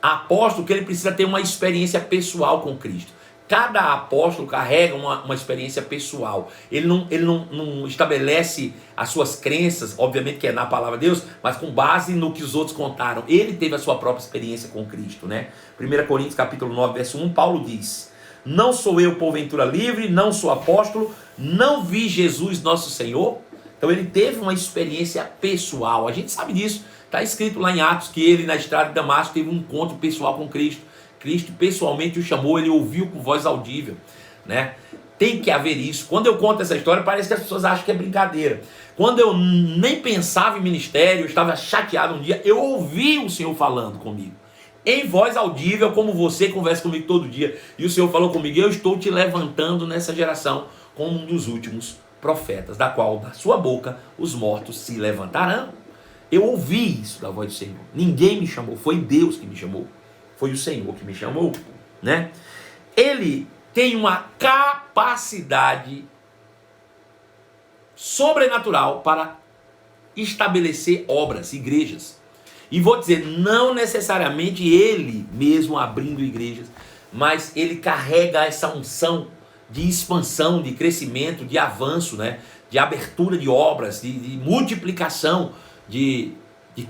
apóstolo que ele precisa ter uma experiência pessoal com Cristo. Cada apóstolo carrega uma experiência pessoal. Ele não estabelece as suas crenças, obviamente que é na palavra de Deus, mas com base no que os outros contaram. Ele teve a sua própria experiência com Cristo, né? 1 Coríntios capítulo 9, verso 1, Paulo diz: não sou eu porventura livre, não sou apóstolo, não vi Jesus nosso Senhor. Então ele teve uma experiência pessoal. A gente sabe disso. Está escrito lá em Atos que ele na estrada de Damasco teve um encontro pessoal com Cristo. Cristo pessoalmente o chamou, ele ouviu com voz audível, né? Tem que haver isso. Quando eu conto essa história, parece que as pessoas acham que é brincadeira. Quando eu nem pensava em ministério, eu estava chateado um dia, eu ouvi o Senhor falando comigo, em voz audível, como você conversa comigo todo dia, e o Senhor falou comigo: eu estou te levantando nessa geração como um dos últimos profetas, da qual da sua boca os mortos se levantarão. Eu ouvi isso da voz do Senhor. Ninguém me chamou, foi Deus que me chamou. Foi o Senhor que me chamou, né? Ele tem uma capacidade sobrenatural para estabelecer obras, igrejas. E vou dizer, não necessariamente ele mesmo abrindo igrejas, mas ele carrega essa unção de expansão, de crescimento, de avanço, né? De abertura de obras, de multiplicação, de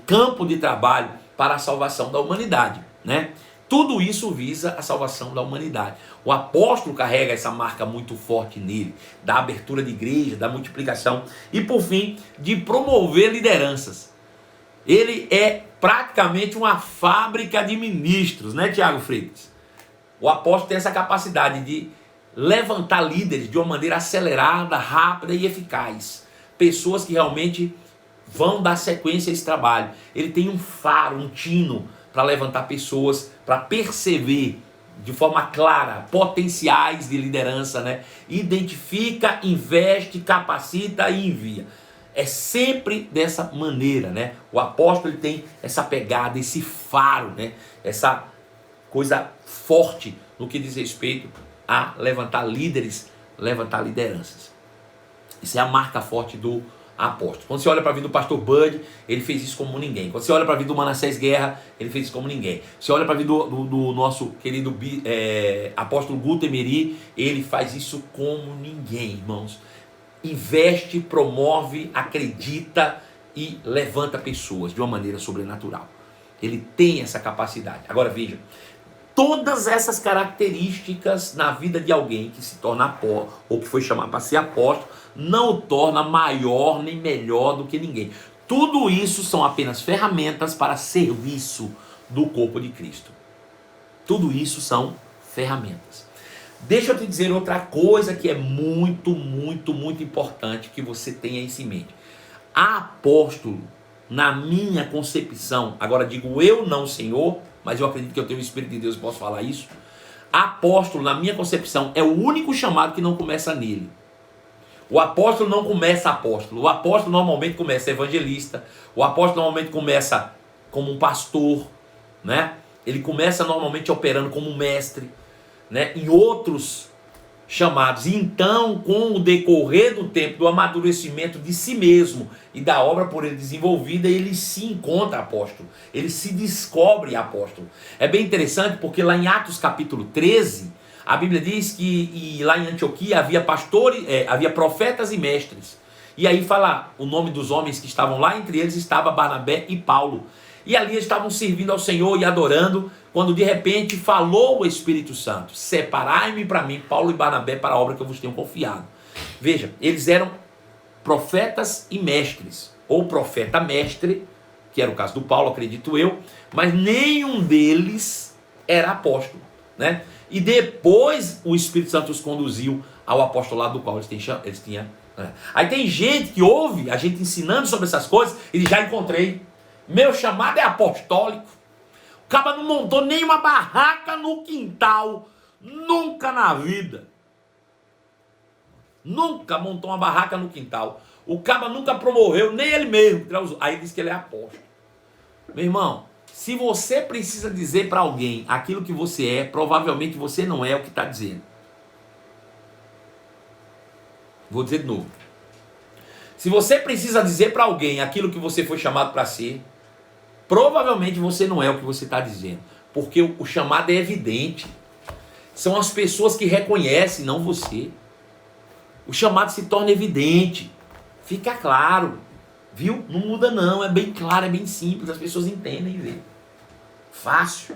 campo de trabalho para a salvação da humanidade, né? Tudo isso visa a salvação da humanidade. O apóstolo carrega essa marca muito forte nele, da abertura de igreja, da multiplicação e, por fim, de promover lideranças. Ele é praticamente uma fábrica de ministros, né, Tiago Freitas? O apóstolo tem essa capacidade de levantar líderes de uma maneira acelerada, rápida e eficaz. Pessoas que realmente vão dar sequência a esse trabalho. Ele tem um faro, um tino para levantar pessoas, para perceber de forma clara potenciais de liderança, né? Identifica, investe, capacita e envia. É sempre dessa maneira, né? O apóstolo ele tem essa pegada, esse faro, né? Essa coisa forte no que diz respeito a levantar líderes, levantar lideranças. Isso é a marca forte do apóstolo. Quando você olha para a vida do pastor Bud, ele fez isso como ninguém. Quando você olha para a vida do Manassés Guerra, ele fez isso como ninguém. Você olha para a vida do nosso querido apóstolo Guto Emery, ele faz isso como ninguém, irmãos. Investe, promove, acredita e levanta pessoas de uma maneira sobrenatural. Ele tem essa capacidade. Agora veja, todas essas características na vida de alguém que se torna apóstolo, ou que foi chamado para ser apóstolo, não o torna maior nem melhor do que ninguém. Tudo isso são apenas ferramentas para serviço do corpo de Cristo. Tudo isso são ferramentas. Deixa eu te dizer outra coisa que é muito, muito, muito importante que você tenha isso em mente. Apóstolo, na minha concepção, agora digo eu não, Senhor, mas eu acredito que eu tenho o Espírito de Deus e posso falar isso. Apóstolo, na minha concepção, é o único chamado que não começa nele. O apóstolo não começa apóstolo. O apóstolo normalmente começa evangelista. O apóstolo normalmente começa como um pastor, né? Ele começa normalmente operando como um mestre, né? Em outros chamados. E então, com o decorrer do tempo, do amadurecimento de si mesmo e da obra por ele desenvolvida, ele se encontra apóstolo. Ele se descobre apóstolo. É bem interessante porque lá em Atos capítulo 13... a Bíblia diz que lá em Antioquia havia pastores, havia profetas e mestres. E aí fala o nome dos homens que estavam lá, entre eles estava Barnabé e Paulo. E ali eles estavam servindo ao Senhor e adorando, quando de repente falou o Espírito Santo: separai-me para mim, Paulo e Barnabé, para a obra que eu vos tenho confiado. Veja, eles eram profetas e mestres, ou profeta mestre, que era o caso do Paulo, acredito eu, mas nenhum deles era apóstolo, né? E depois o Espírito Santo os conduziu ao apostolado do qual eles tinham. Aí tem gente que ouve a gente ensinando sobre essas coisas e diz: já encontrei, meu chamado é apostólico. O cara não montou nenhuma barraca no quintal, nunca na vida. Nunca montou uma barraca no quintal. O cara nunca promoveu, nem ele mesmo. Aí diz que ele é apóstolo. Meu irmão, se você precisa dizer para alguém aquilo que você é, provavelmente você não é o que está dizendo. Vou dizer de novo. Se você precisa dizer para alguém aquilo que você foi chamado para ser, provavelmente você não é o que você está dizendo. Porque o chamado é evidente. São as pessoas que reconhecem, não você. O chamado se torna evidente. Fica claro. Viu? Não muda não. É bem claro, é bem simples. As pessoas entendem e veem. Fácil,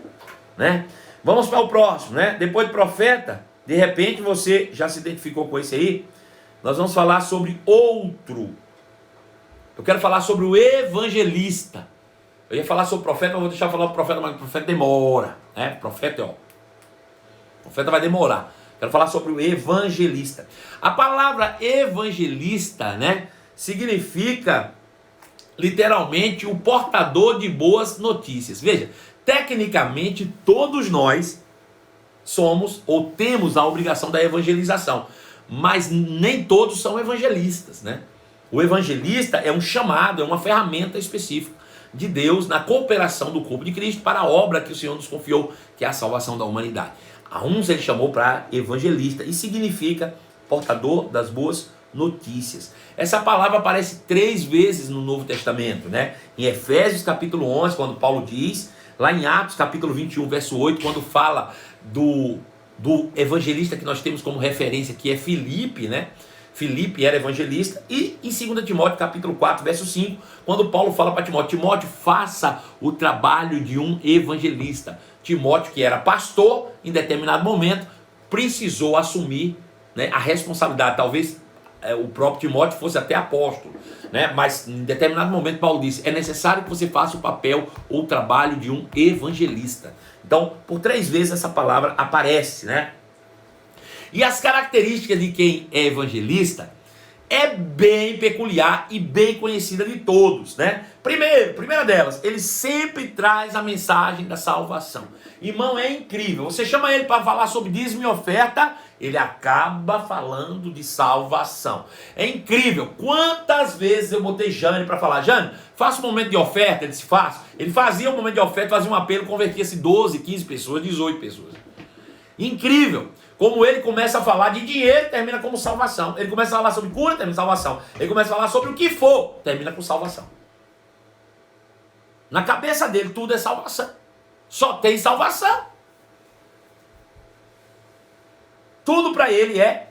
né? Vamos para o próximo, né? Depois de profeta, de repente você já se identificou com esse aí. Nós vamos falar sobre outro. Eu quero falar sobre o evangelista. Eu ia falar sobre o profeta, mas vou deixar falar o profeta, mas o profeta demora, né? O profeta vai demorar. Quero falar sobre o evangelista. A palavra evangelista, né, significa literalmente o portador de boas notícias. Veja, tecnicamente todos nós somos ou temos a obrigação da evangelização, mas nem todos são evangelistas, né? O evangelista é um chamado, é uma ferramenta específica de Deus na cooperação do corpo de Cristo para a obra que o Senhor nos confiou, que é a salvação da humanidade. A uns ele chamou para evangelista e significa portador das boas notícias. Essa palavra aparece 3 vezes no Novo Testamento, né? Em Efésios capítulo 11, quando Paulo diz, lá em Atos capítulo 21, verso 8, quando fala do evangelista que nós temos como referência, que é Filipe, né? Filipe era evangelista. E em 2 Timóteo capítulo 4, verso 5, quando Paulo fala para Timóteo: Timóteo, faça o trabalho de um evangelista. Timóteo, que era pastor, em determinado momento precisou assumir, né, a responsabilidade. Talvez o próprio Timóteo fosse até apóstolo, né? Mas em determinado momento Paulo disse: é necessário que você faça o papel ou o trabalho de um evangelista. Então, por 3 vezes essa palavra aparece, né? E as características de quem é evangelista é bem peculiar e bem conhecida de todos, né? Primeira delas, ele sempre traz a mensagem da salvação. Irmão, é incrível. Você chama ele para falar sobre dízimo e oferta, ele acaba falando de salvação. É incrível. Quantas vezes eu botei Jane para falar: Jane, faça um momento de oferta. Ele disse: faz. Ele fazia um momento de oferta, fazia um apelo, convertia-se 12, 15 pessoas, 18 pessoas. Incrível. Como ele começa a falar de dinheiro, termina como salvação. Ele começa a falar sobre cura, termina salvação. Ele começa a falar sobre o que for, termina com salvação. Na cabeça dele tudo é salvação. Só tem salvação. Tudo para ele é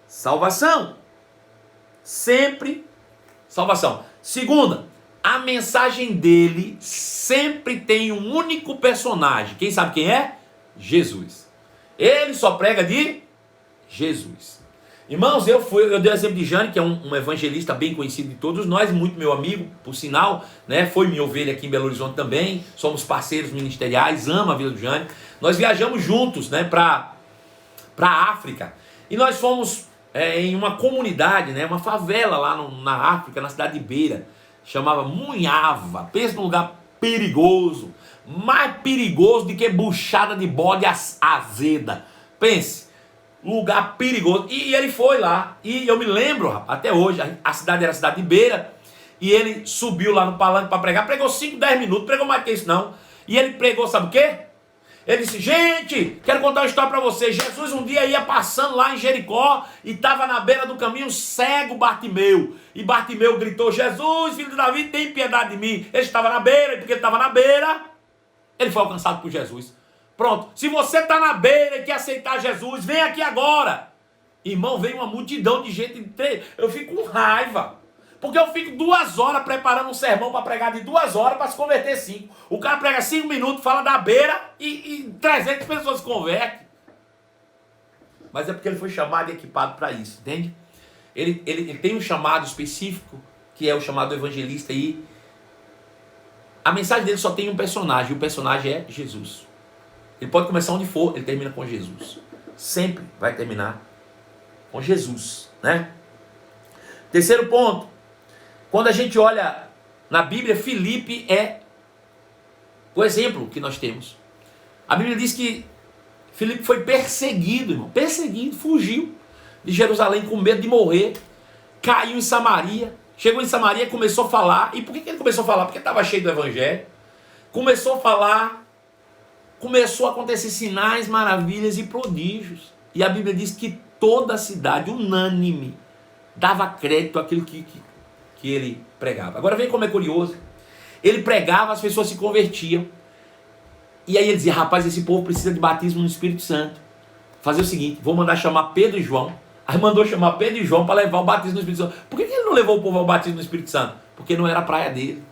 salvação. Sempre salvação. Segunda, a mensagem dele sempre tem um único personagem. Quem sabe quem é? Jesus. Ele só prega de Jesus. Irmãos, eu dei o exemplo de Jane, que é um evangelista bem conhecido de todos nós, muito meu amigo, por sinal, né? Foi minha ovelha aqui em Belo Horizonte também, somos parceiros ministeriais, amo a vida do Jane. Nós viajamos juntos, né, para a África, e nós fomos em uma comunidade, né, uma favela lá na África, na cidade de Beira, chamava Munhava. Pensa num lugar perigoso, mais perigoso do que buchada de bode azeda. Pense, lugar perigoso. E ele foi lá, e eu me lembro, até hoje, a cidade era a cidade de Beira, e ele subiu lá no palanque para pregar, pregou 5, 10 minutos, pregou mais que isso não, e ele pregou, sabe o quê? Ele disse, gente, quero contar uma história para vocês. Jesus um dia ia passando lá em Jericó e estava na beira do caminho cego Bartimeu. E Bartimeu gritou, Jesus, filho de Davi, tem piedade de mim. Ele estava na beira, e porque ele estava na beira, ele foi alcançado por Jesus. Pronto, se você está na beira e quer aceitar Jesus, vem aqui agora. Irmão, veio uma multidão de gente, eu fico com raiva. Porque eu fico 2 horas preparando um sermão para pregar de 2 horas para se converter 5. O cara prega 5 minutos, fala da beira e 300 pessoas se convertem. Mas é porque ele foi chamado e equipado para isso, entende? Ele tem um chamado específico, que é o chamado evangelista, e a mensagem dele só tem um personagem, e o personagem é Jesus. Ele pode começar onde for, ele termina com Jesus. Sempre vai terminar com Jesus, né? Terceiro ponto. Quando a gente olha na Bíblia, Filipe é o exemplo que nós temos. A Bíblia diz que Filipe foi perseguido, irmão. Perseguido, fugiu de Jerusalém com medo de morrer. Caiu em Samaria. Chegou em Samaria e começou a falar. E por que ele começou a falar? Porque estava cheio do evangelho. Começou a falar. Começou a acontecer sinais, maravilhas e prodígios. E a Bíblia diz que toda a cidade, unânime, dava crédito àquilo que ele pregava. Agora vem como é curioso. Ele pregava, as pessoas se convertiam. E aí ele dizia, rapaz, esse povo precisa de batismo no Espírito Santo. Fazer o seguinte, vou mandar chamar Pedro e João. Aí mandou chamar Pedro e João para levar o batismo no Espírito Santo. Por que ele não levou o povo ao batismo no Espírito Santo? Porque não era a praia dele,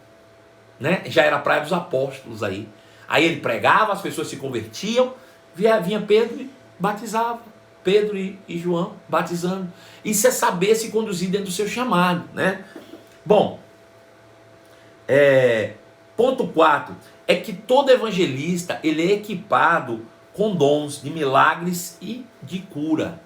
né? Já era a praia dos apóstolos aí. Aí ele pregava, as pessoas se convertiam, vinha Pedro e batizava. Pedro e João batizando. Isso é saber se conduzir dentro do seu chamado, né? Bom, ponto 4 é que todo evangelista ele é equipado com dons de milagres e de cura.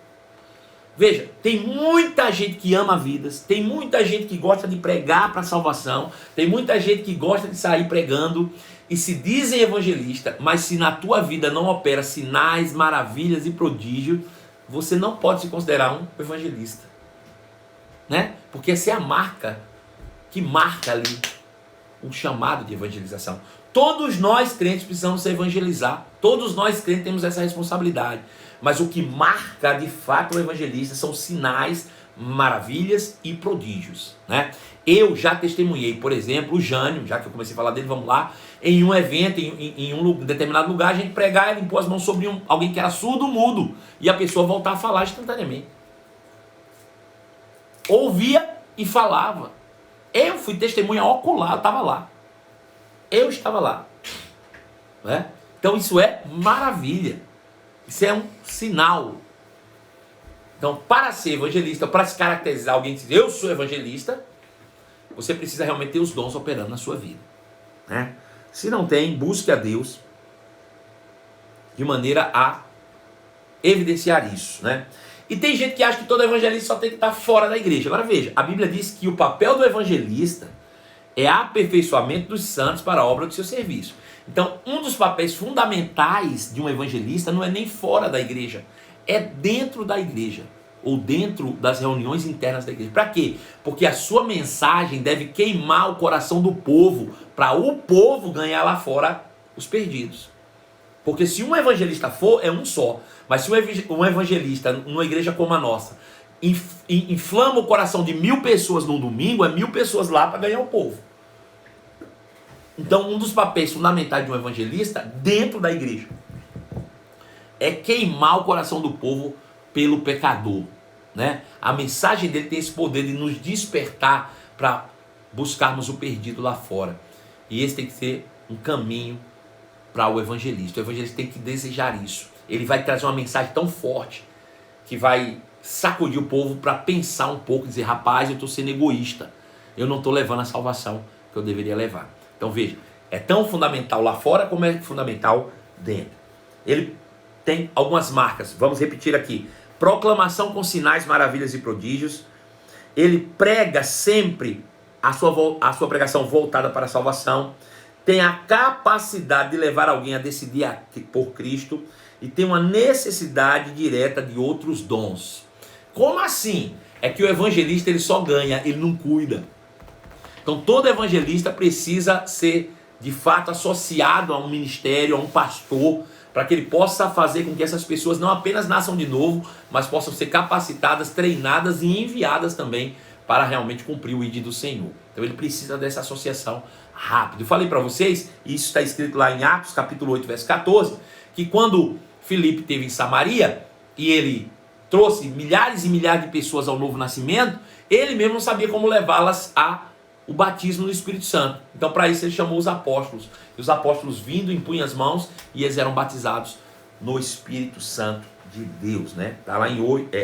Veja, tem muita gente que ama vidas, tem muita gente que gosta de pregar para salvação, tem muita gente que gosta de sair pregando e se dizem evangelista, mas se na tua vida não opera sinais, maravilhas e prodígios, você não pode se considerar um evangelista, né? Porque essa é a marca que marca ali o chamado de evangelização. Todos nós crentes precisamos se evangelizar. Todos nós crentes temos essa responsabilidade. Mas o que marca de fato o evangelista são sinais, maravilhas e prodígios, né? Eu já testemunhei, por exemplo, o Jânio, já que eu comecei a falar dele, vamos lá, em um evento, em um determinado lugar, a gente pregar, ele impôs as mãos sobre alguém que era surdo, mudo, e a pessoa voltar a falar instantaneamente. Ouvia e falava. Eu fui testemunha ocular, eu estava lá. Eu estava lá, né? Então isso é maravilha. Isso é um sinal. Então, para ser evangelista, para se caracterizar alguém que diz, eu sou evangelista, você precisa realmente ter os dons operando na sua vida, né? Se não tem, busque a Deus de maneira a evidenciar isso, né? E tem gente que acha que todo evangelista só tem que estar fora da igreja. Agora veja, a Bíblia diz que o papel do evangelista é aperfeiçoamento dos santos para a obra do seu serviço. Então, um dos papéis fundamentais de um evangelista não é nem fora da igreja, é dentro da igreja, ou dentro das reuniões internas da igreja. Para quê? Porque a sua mensagem deve queimar o coração do povo, para o povo ganhar lá fora os perdidos. Porque se um evangelista for, é um só. Mas se um evangelista, numa igreja como a nossa, inflama o coração de 1000 pessoas num domingo, é 1000 pessoas lá para ganhar o povo. Então, um dos papéis fundamentais de um evangelista dentro da igreja é queimar o coração do povo pelo pecador, né? A mensagem dele tem esse poder de nos despertar para buscarmos o perdido lá fora. E esse tem que ser um caminho para o evangelista. O evangelista tem que desejar isso. Ele vai trazer uma mensagem tão forte que vai sacudir o povo para pensar um pouco, dizer, rapaz, eu estou sendo egoísta, eu não estou levando a salvação que eu deveria levar. Então veja, é tão fundamental lá fora como é fundamental dentro. Ele tem algumas marcas, vamos repetir aqui: proclamação com sinais, maravilhas e prodígios. Ele prega sempre a sua pregação voltada para a salvação, tem a capacidade de levar alguém a decidir por Cristo e tem uma necessidade direta de outros dons. Como assim? É que o evangelista ele só ganha, ele não cuida. Então todo evangelista precisa ser de fato associado a um ministério, a um pastor, para que ele possa fazer com que essas pessoas não apenas nasçam de novo, mas possam ser capacitadas, treinadas e enviadas também para realmente cumprir o ID do Senhor. Então ele precisa dessa associação rápida. Eu falei para vocês, e isso está escrito lá em Atos capítulo 8, verso 14, que quando Filipe esteve em Samaria e ele trouxe milhares e milhares de pessoas ao novo nascimento, ele mesmo não sabia como levá-las ao batismo do Espírito Santo. Então para isso ele chamou os apóstolos. E os apóstolos vindo, impunham as mãos e eles eram batizados no Espírito Santo de Deus, né? Está lá em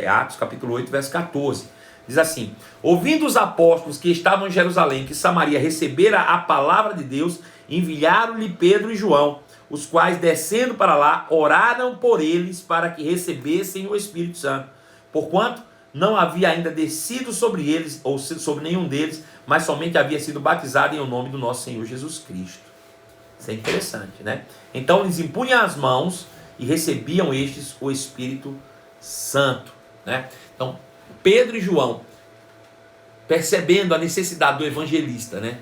Atos capítulo 8, verso 14. Diz assim: ouvindo os apóstolos que estavam em Jerusalém, que Samaria recebera a palavra de Deus, enviaram-lhe Pedro e João, os quais, descendo para lá, oraram por eles para que recebessem o Espírito Santo, porquanto não havia ainda descido sobre eles, ou sobre nenhum deles, mas somente havia sido batizado em o nome do nosso Senhor Jesus Cristo. Isso é interessante, né? Então eles impunham as mãos e recebiam estes o Espírito Santo, né? Então Pedro e João, percebendo a necessidade do evangelista, né,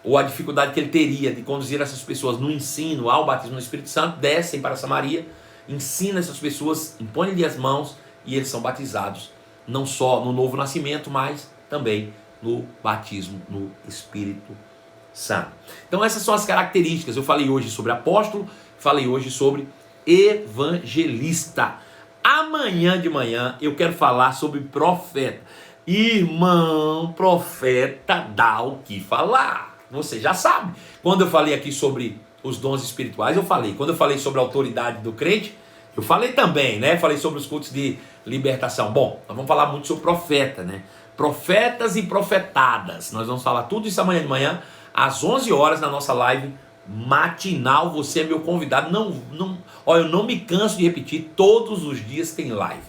ou a dificuldade que ele teria de conduzir essas pessoas no ensino ao batismo no Espírito Santo, descem para Samaria, ensinam essas pessoas, impõem-lhe as mãos e eles são batizados, não só no novo nascimento, mas também no batismo no Espírito Santo. Então essas são as características. Eu falei hoje sobre apóstolo, falei hoje sobre evangelista. Amanhã de manhã eu quero falar sobre profeta. Irmão, profeta dá o que falar. Você já sabe. Quando eu falei aqui sobre os dons espirituais, eu falei. Quando eu falei sobre a autoridade do crente, eu falei também, né? Falei sobre os cultos de libertação. Bom, nós vamos falar muito sobre profeta, né? Profetas e profetadas. Nós vamos falar tudo isso amanhã de manhã, às 11 horas, na nossa live matinal. Você é meu convidado. Olha, eu não me canso de repetir, todos os dias tem live.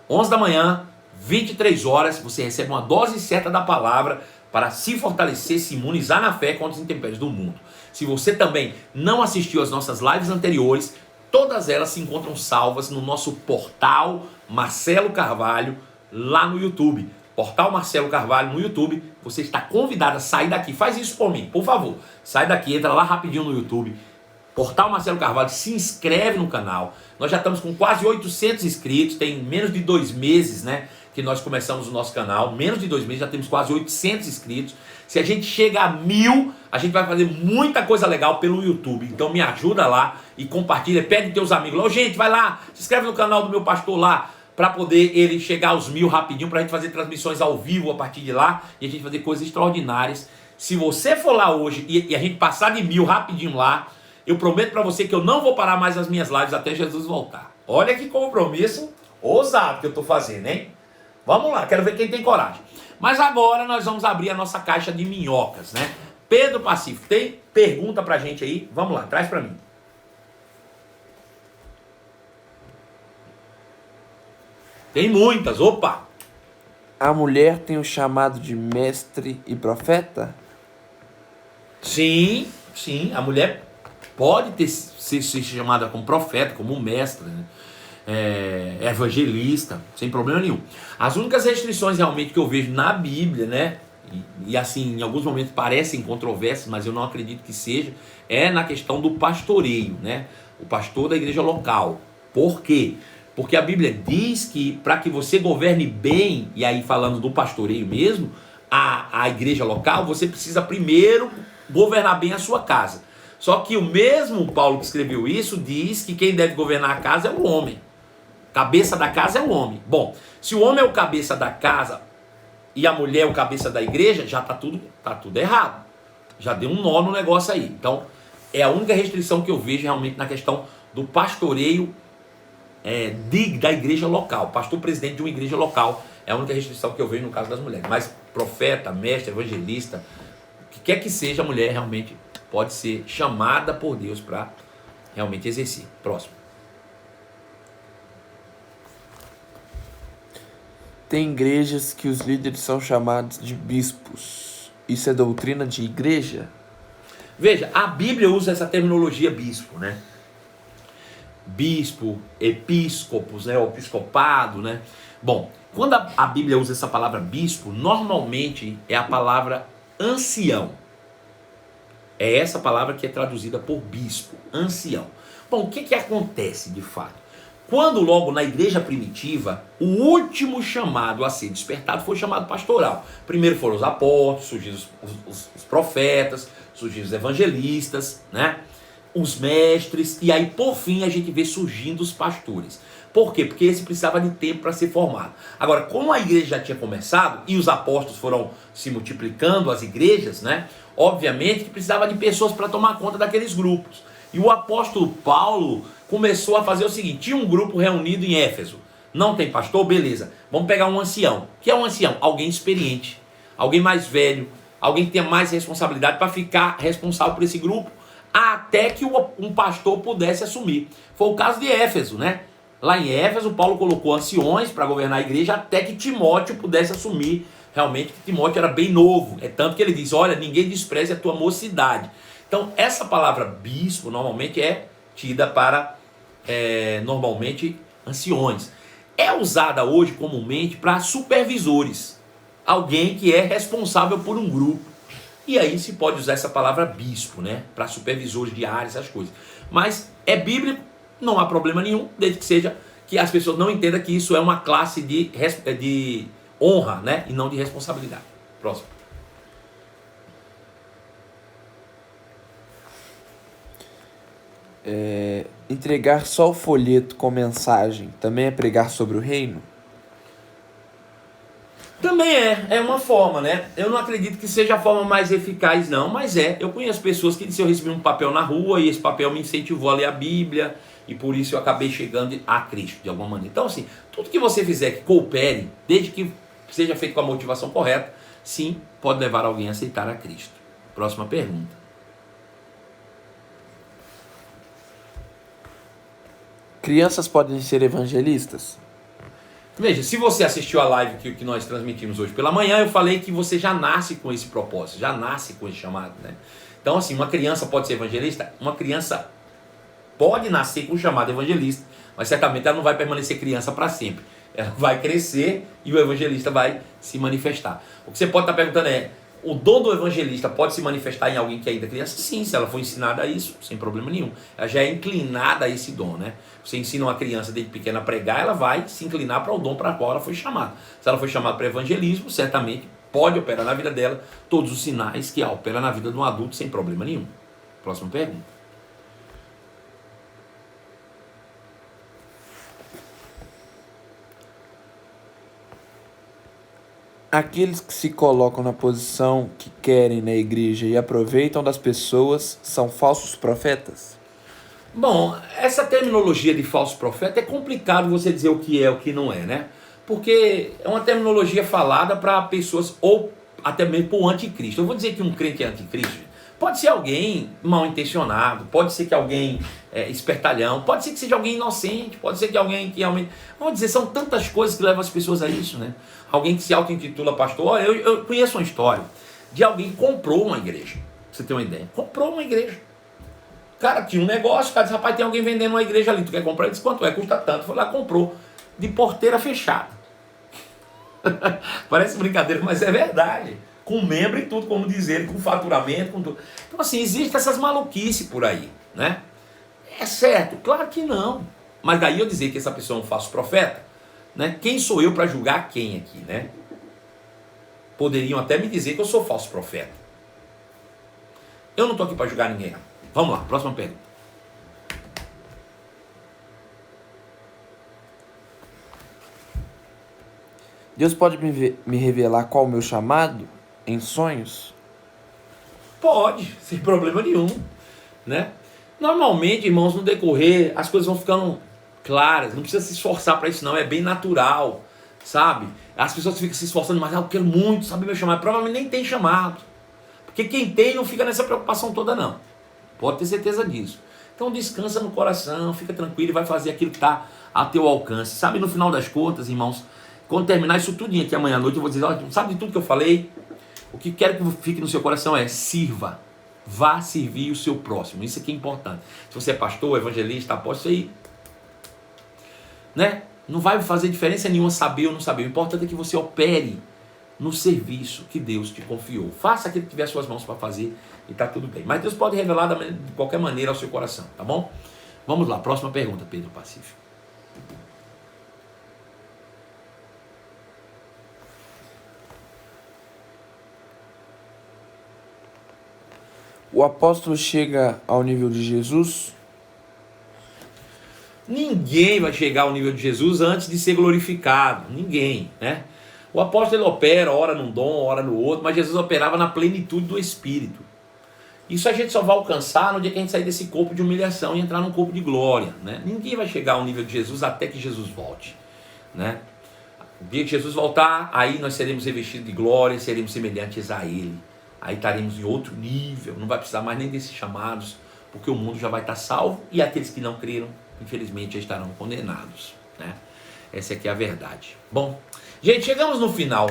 11 da manhã, 23 horas, você recebe uma dose certa da palavra para se fortalecer, se imunizar na fé contra os intempéries do mundo. Se você também não assistiu às nossas lives anteriores, todas elas se encontram salvas no nosso portal Marcelo Carvalho, lá no YouTube. Portal Marcelo Carvalho no YouTube. Você está convidado a sair daqui. Faz isso por mim, por favor. Sai daqui, entra lá rapidinho no YouTube. Portal Marcelo Carvalho, se inscreve no canal. Nós já estamos com quase 800 inscritos. Tem menos de 2 meses, né, que nós começamos o nosso canal. Menos de 2 meses, já temos quase 800 inscritos. Se a gente chega a 1000, a gente vai fazer muita coisa legal pelo YouTube. Então me ajuda lá e compartilha. Pede teus amigos. Ô, gente, vai lá, se inscreve no canal do meu pastor lá, para poder ele chegar aos 1000 rapidinho, para a gente fazer transmissões ao vivo a partir de lá e a gente fazer coisas extraordinárias. Se você for lá hoje e a gente passar de 1000 rapidinho lá, eu prometo para você que eu não vou parar mais as minhas lives até Jesus voltar. Olha que compromisso ousado que eu estou fazendo, hein? Vamos lá, quero ver quem tem coragem. Mas agora nós vamos abrir a nossa caixa de minhocas, né? Pedro Pacífico, tem pergunta pra gente aí? Vamos lá, traz para mim. Tem muitas, opa! A mulher tem o chamado de mestre e profeta? Sim, a mulher pode ser chamada como profeta, como mestre, né? Evangelista, sem problema nenhum. As únicas restrições realmente que eu vejo na Bíblia, né? E assim, em alguns momentos parecem controversas, mas eu não acredito que seja, é na questão do pastoreio, né? O pastor da igreja local. Por quê? Porque a Bíblia diz que para que você governe bem, e aí falando do pastoreio mesmo, a igreja local, você precisa primeiro governar bem a sua casa. Só que o mesmo Paulo que escreveu isso diz que quem deve governar a casa é o homem. Cabeça da casa é o homem. Bom, se o homem é o cabeça da casa e a mulher é o cabeça da igreja, já tá tudo errado. Já deu um nó no negócio aí. Então, é a única restrição que eu vejo realmente na questão do pastoreio da igreja local. Pastor presidente de uma igreja local é a única restrição que eu vejo no caso das mulheres. Mas profeta, mestre, evangelista, o que quer que seja, a mulher realmente pode ser chamada por Deus para realmente exercer. Próximo. Tem igrejas que os líderes são chamados de bispos. Isso é doutrina de igreja? Veja, a Bíblia usa essa terminologia bispo, né? Bispo, episcopos, né? O episcopado, né? Bom, quando a Bíblia usa essa palavra bispo, normalmente é a palavra ancião. É essa palavra que é traduzida por bispo, ancião. Bom, o que acontece de fato? Quando logo na igreja primitiva, o último chamado a ser despertado foi o chamado pastoral. Primeiro foram os apóstolos, surgiram os profetas, surgiram os evangelistas, né? Os mestres, e aí por fim a gente vê surgindo os pastores. Por quê? Porque esse precisava de tempo para ser formado. Agora, como a igreja já tinha começado e os apóstolos foram se multiplicando, as igrejas, né? Obviamente que precisava de pessoas para tomar conta daqueles grupos. E o apóstolo Paulo começou a fazer o seguinte: tinha um grupo reunido em Éfeso. Não tem pastor? Beleza. Vamos pegar um ancião. O que é um ancião? Alguém experiente, alguém mais velho, alguém que tenha mais responsabilidade para ficar responsável por esse grupo, até que um pastor pudesse assumir. Foi o caso de Éfeso, né? Lá em Éfeso, Paulo colocou anciões para governar a igreja até que Timóteo pudesse assumir. Realmente, que Timóteo era bem novo. É tanto que ele diz: olha, ninguém despreze a tua mocidade. Então, essa palavra bispo normalmente é tida para, normalmente, anciões. É usada hoje comumente para supervisores. Alguém que é responsável por um grupo. E aí se pode usar essa palavra bispo, né? Para supervisores de áreas, essas coisas. Mas é bíblico, não há problema nenhum, desde que seja que as pessoas não entendam que isso é uma classe de honra, né? E não de responsabilidade. Próximo. Entregar só o folheto com mensagem também é pregar sobre o reino? Também é uma forma, né? Eu não acredito que seja a forma mais eficaz, não, mas eu conheço pessoas que disseram: eu recebi um papel na rua e esse papel me incentivou a ler a Bíblia e por isso eu acabei chegando a Cristo, de alguma maneira. Então, assim, tudo que você fizer que coopere, desde que seja feito com a motivação correta, sim, pode levar alguém a aceitar a Cristo. Próxima pergunta. Crianças podem ser evangelistas? Veja, se você assistiu a live que nós transmitimos hoje pela manhã, eu falei que você já nasce com esse propósito, já nasce com esse chamado, né? Então, assim, uma criança pode ser evangelista? Uma criança pode nascer com o chamado evangelista, mas certamente ela não vai permanecer criança para sempre. Ela vai crescer e o evangelista vai se manifestar. O que você pode estar perguntando é: o dom do evangelista pode se manifestar em alguém que ainda é criança? Sim, se ela for ensinada a isso, sem problema nenhum. Ela já é inclinada a esse dom, né? Você ensina uma criança desde pequena a pregar, ela vai se inclinar para o dom para o qual ela foi chamada. Se ela foi chamada para evangelismo, certamente pode operar na vida dela todos os sinais que opera na vida de um adulto sem problema nenhum. Próxima pergunta. Aqueles que se colocam na posição que querem na igreja e aproveitam das pessoas são falsos profetas? Bom, essa terminologia de falso profeta é complicado você dizer o que é e o que não é, né? Porque é uma terminologia falada para pessoas, ou até mesmo para o anticristo. Eu vou dizer que um crente é anticristo. Pode ser alguém mal intencionado, pode ser que alguém espertalhão, pode ser que seja alguém inocente, pode ser que alguém que realmente... Vamos dizer, são tantas coisas que levam as pessoas a isso, né? Alguém que se auto-intitula pastor. Olha, eu conheço uma história de alguém que comprou uma igreja, pra você ter uma ideia. Comprou uma igreja. O cara tinha um negócio, o cara disse: rapaz, tem alguém vendendo uma igreja ali, tu quer comprar? Ele disse: quanto é? Custa tanto. Foi lá, comprou, de porteira fechada. Parece brincadeira, mas é verdade. Com membro e tudo, como dizer, com faturamento, com tudo. Então, assim, existem essas maluquices por aí, né? É certo? Claro que não. Mas daí eu dizer que essa pessoa é um falso profeta, né? Quem sou eu para julgar quem aqui, né? Poderiam até me dizer que eu sou falso profeta. Eu não estou aqui para julgar ninguém. Vamos lá, próxima pergunta. Deus pode me revelar qual o meu chamado em sonhos? Pode, sem problema nenhum, né? Normalmente, irmãos, no decorrer, as coisas vão ficando claras, não precisa se esforçar para isso não, é bem natural, sabe? As pessoas ficam se esforçando, mas eu quero muito saber meu chamado, provavelmente nem tem chamado, porque quem tem não fica nessa preocupação toda não, pode ter certeza disso. Então descansa no coração, fica tranquilo e vai fazer aquilo que está a teu alcance, sabe? No final das contas, irmãos, quando terminar isso tudinho aqui amanhã à noite, eu vou dizer, olha, sabe de tudo que eu falei? O que quero que fique no seu coração é sirva. Vá servir o seu próximo. Isso aqui é importante. Se você é pastor, evangelista, apóstolo, isso aí, né? Não vai fazer diferença nenhuma saber ou não saber. O importante é que você opere no serviço que Deus te confiou. Faça aquilo que tiver as suas mãos para fazer e está tudo bem. Mas Deus pode revelar de qualquer maneira ao seu coração, tá bom? Vamos lá, próxima pergunta, Pedro Pacífico. O apóstolo chega ao nível de Jesus? Ninguém vai chegar ao nível de Jesus antes de ser glorificado. Ninguém, né? O apóstolo ele opera, ora num dom, ora no outro, mas Jesus operava na plenitude do Espírito. Isso a gente só vai alcançar no dia que a gente sair desse corpo de humilhação e entrar num corpo de glória, né? Ninguém vai chegar ao nível de Jesus até que Jesus volte, né? O dia que Jesus voltar, aí nós seremos revestidos de glória, seremos semelhantes a Ele. Aí estaremos em outro nível, não vai precisar mais nem desses chamados, porque o mundo já vai estar salvo e aqueles que não creram, infelizmente, já estarão condenados, né? Essa aqui é a verdade. Bom, gente, chegamos no final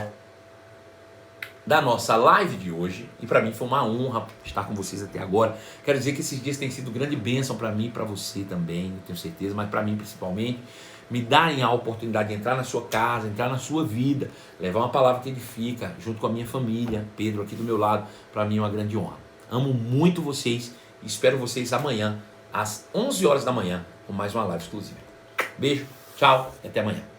da nossa live de hoje e para mim foi uma honra estar com vocês até agora. Quero dizer que esses dias têm sido grande bênção para mim e para você também, tenho certeza, mas para mim principalmente, me darem a oportunidade de entrar na sua casa, entrar na sua vida, levar uma palavra que edifica, junto com a minha família, Pedro aqui do meu lado, para mim é uma grande honra. Amo muito vocês e espero vocês amanhã, às 11 horas da manhã, com mais uma live exclusiva. Beijo, tchau e até amanhã.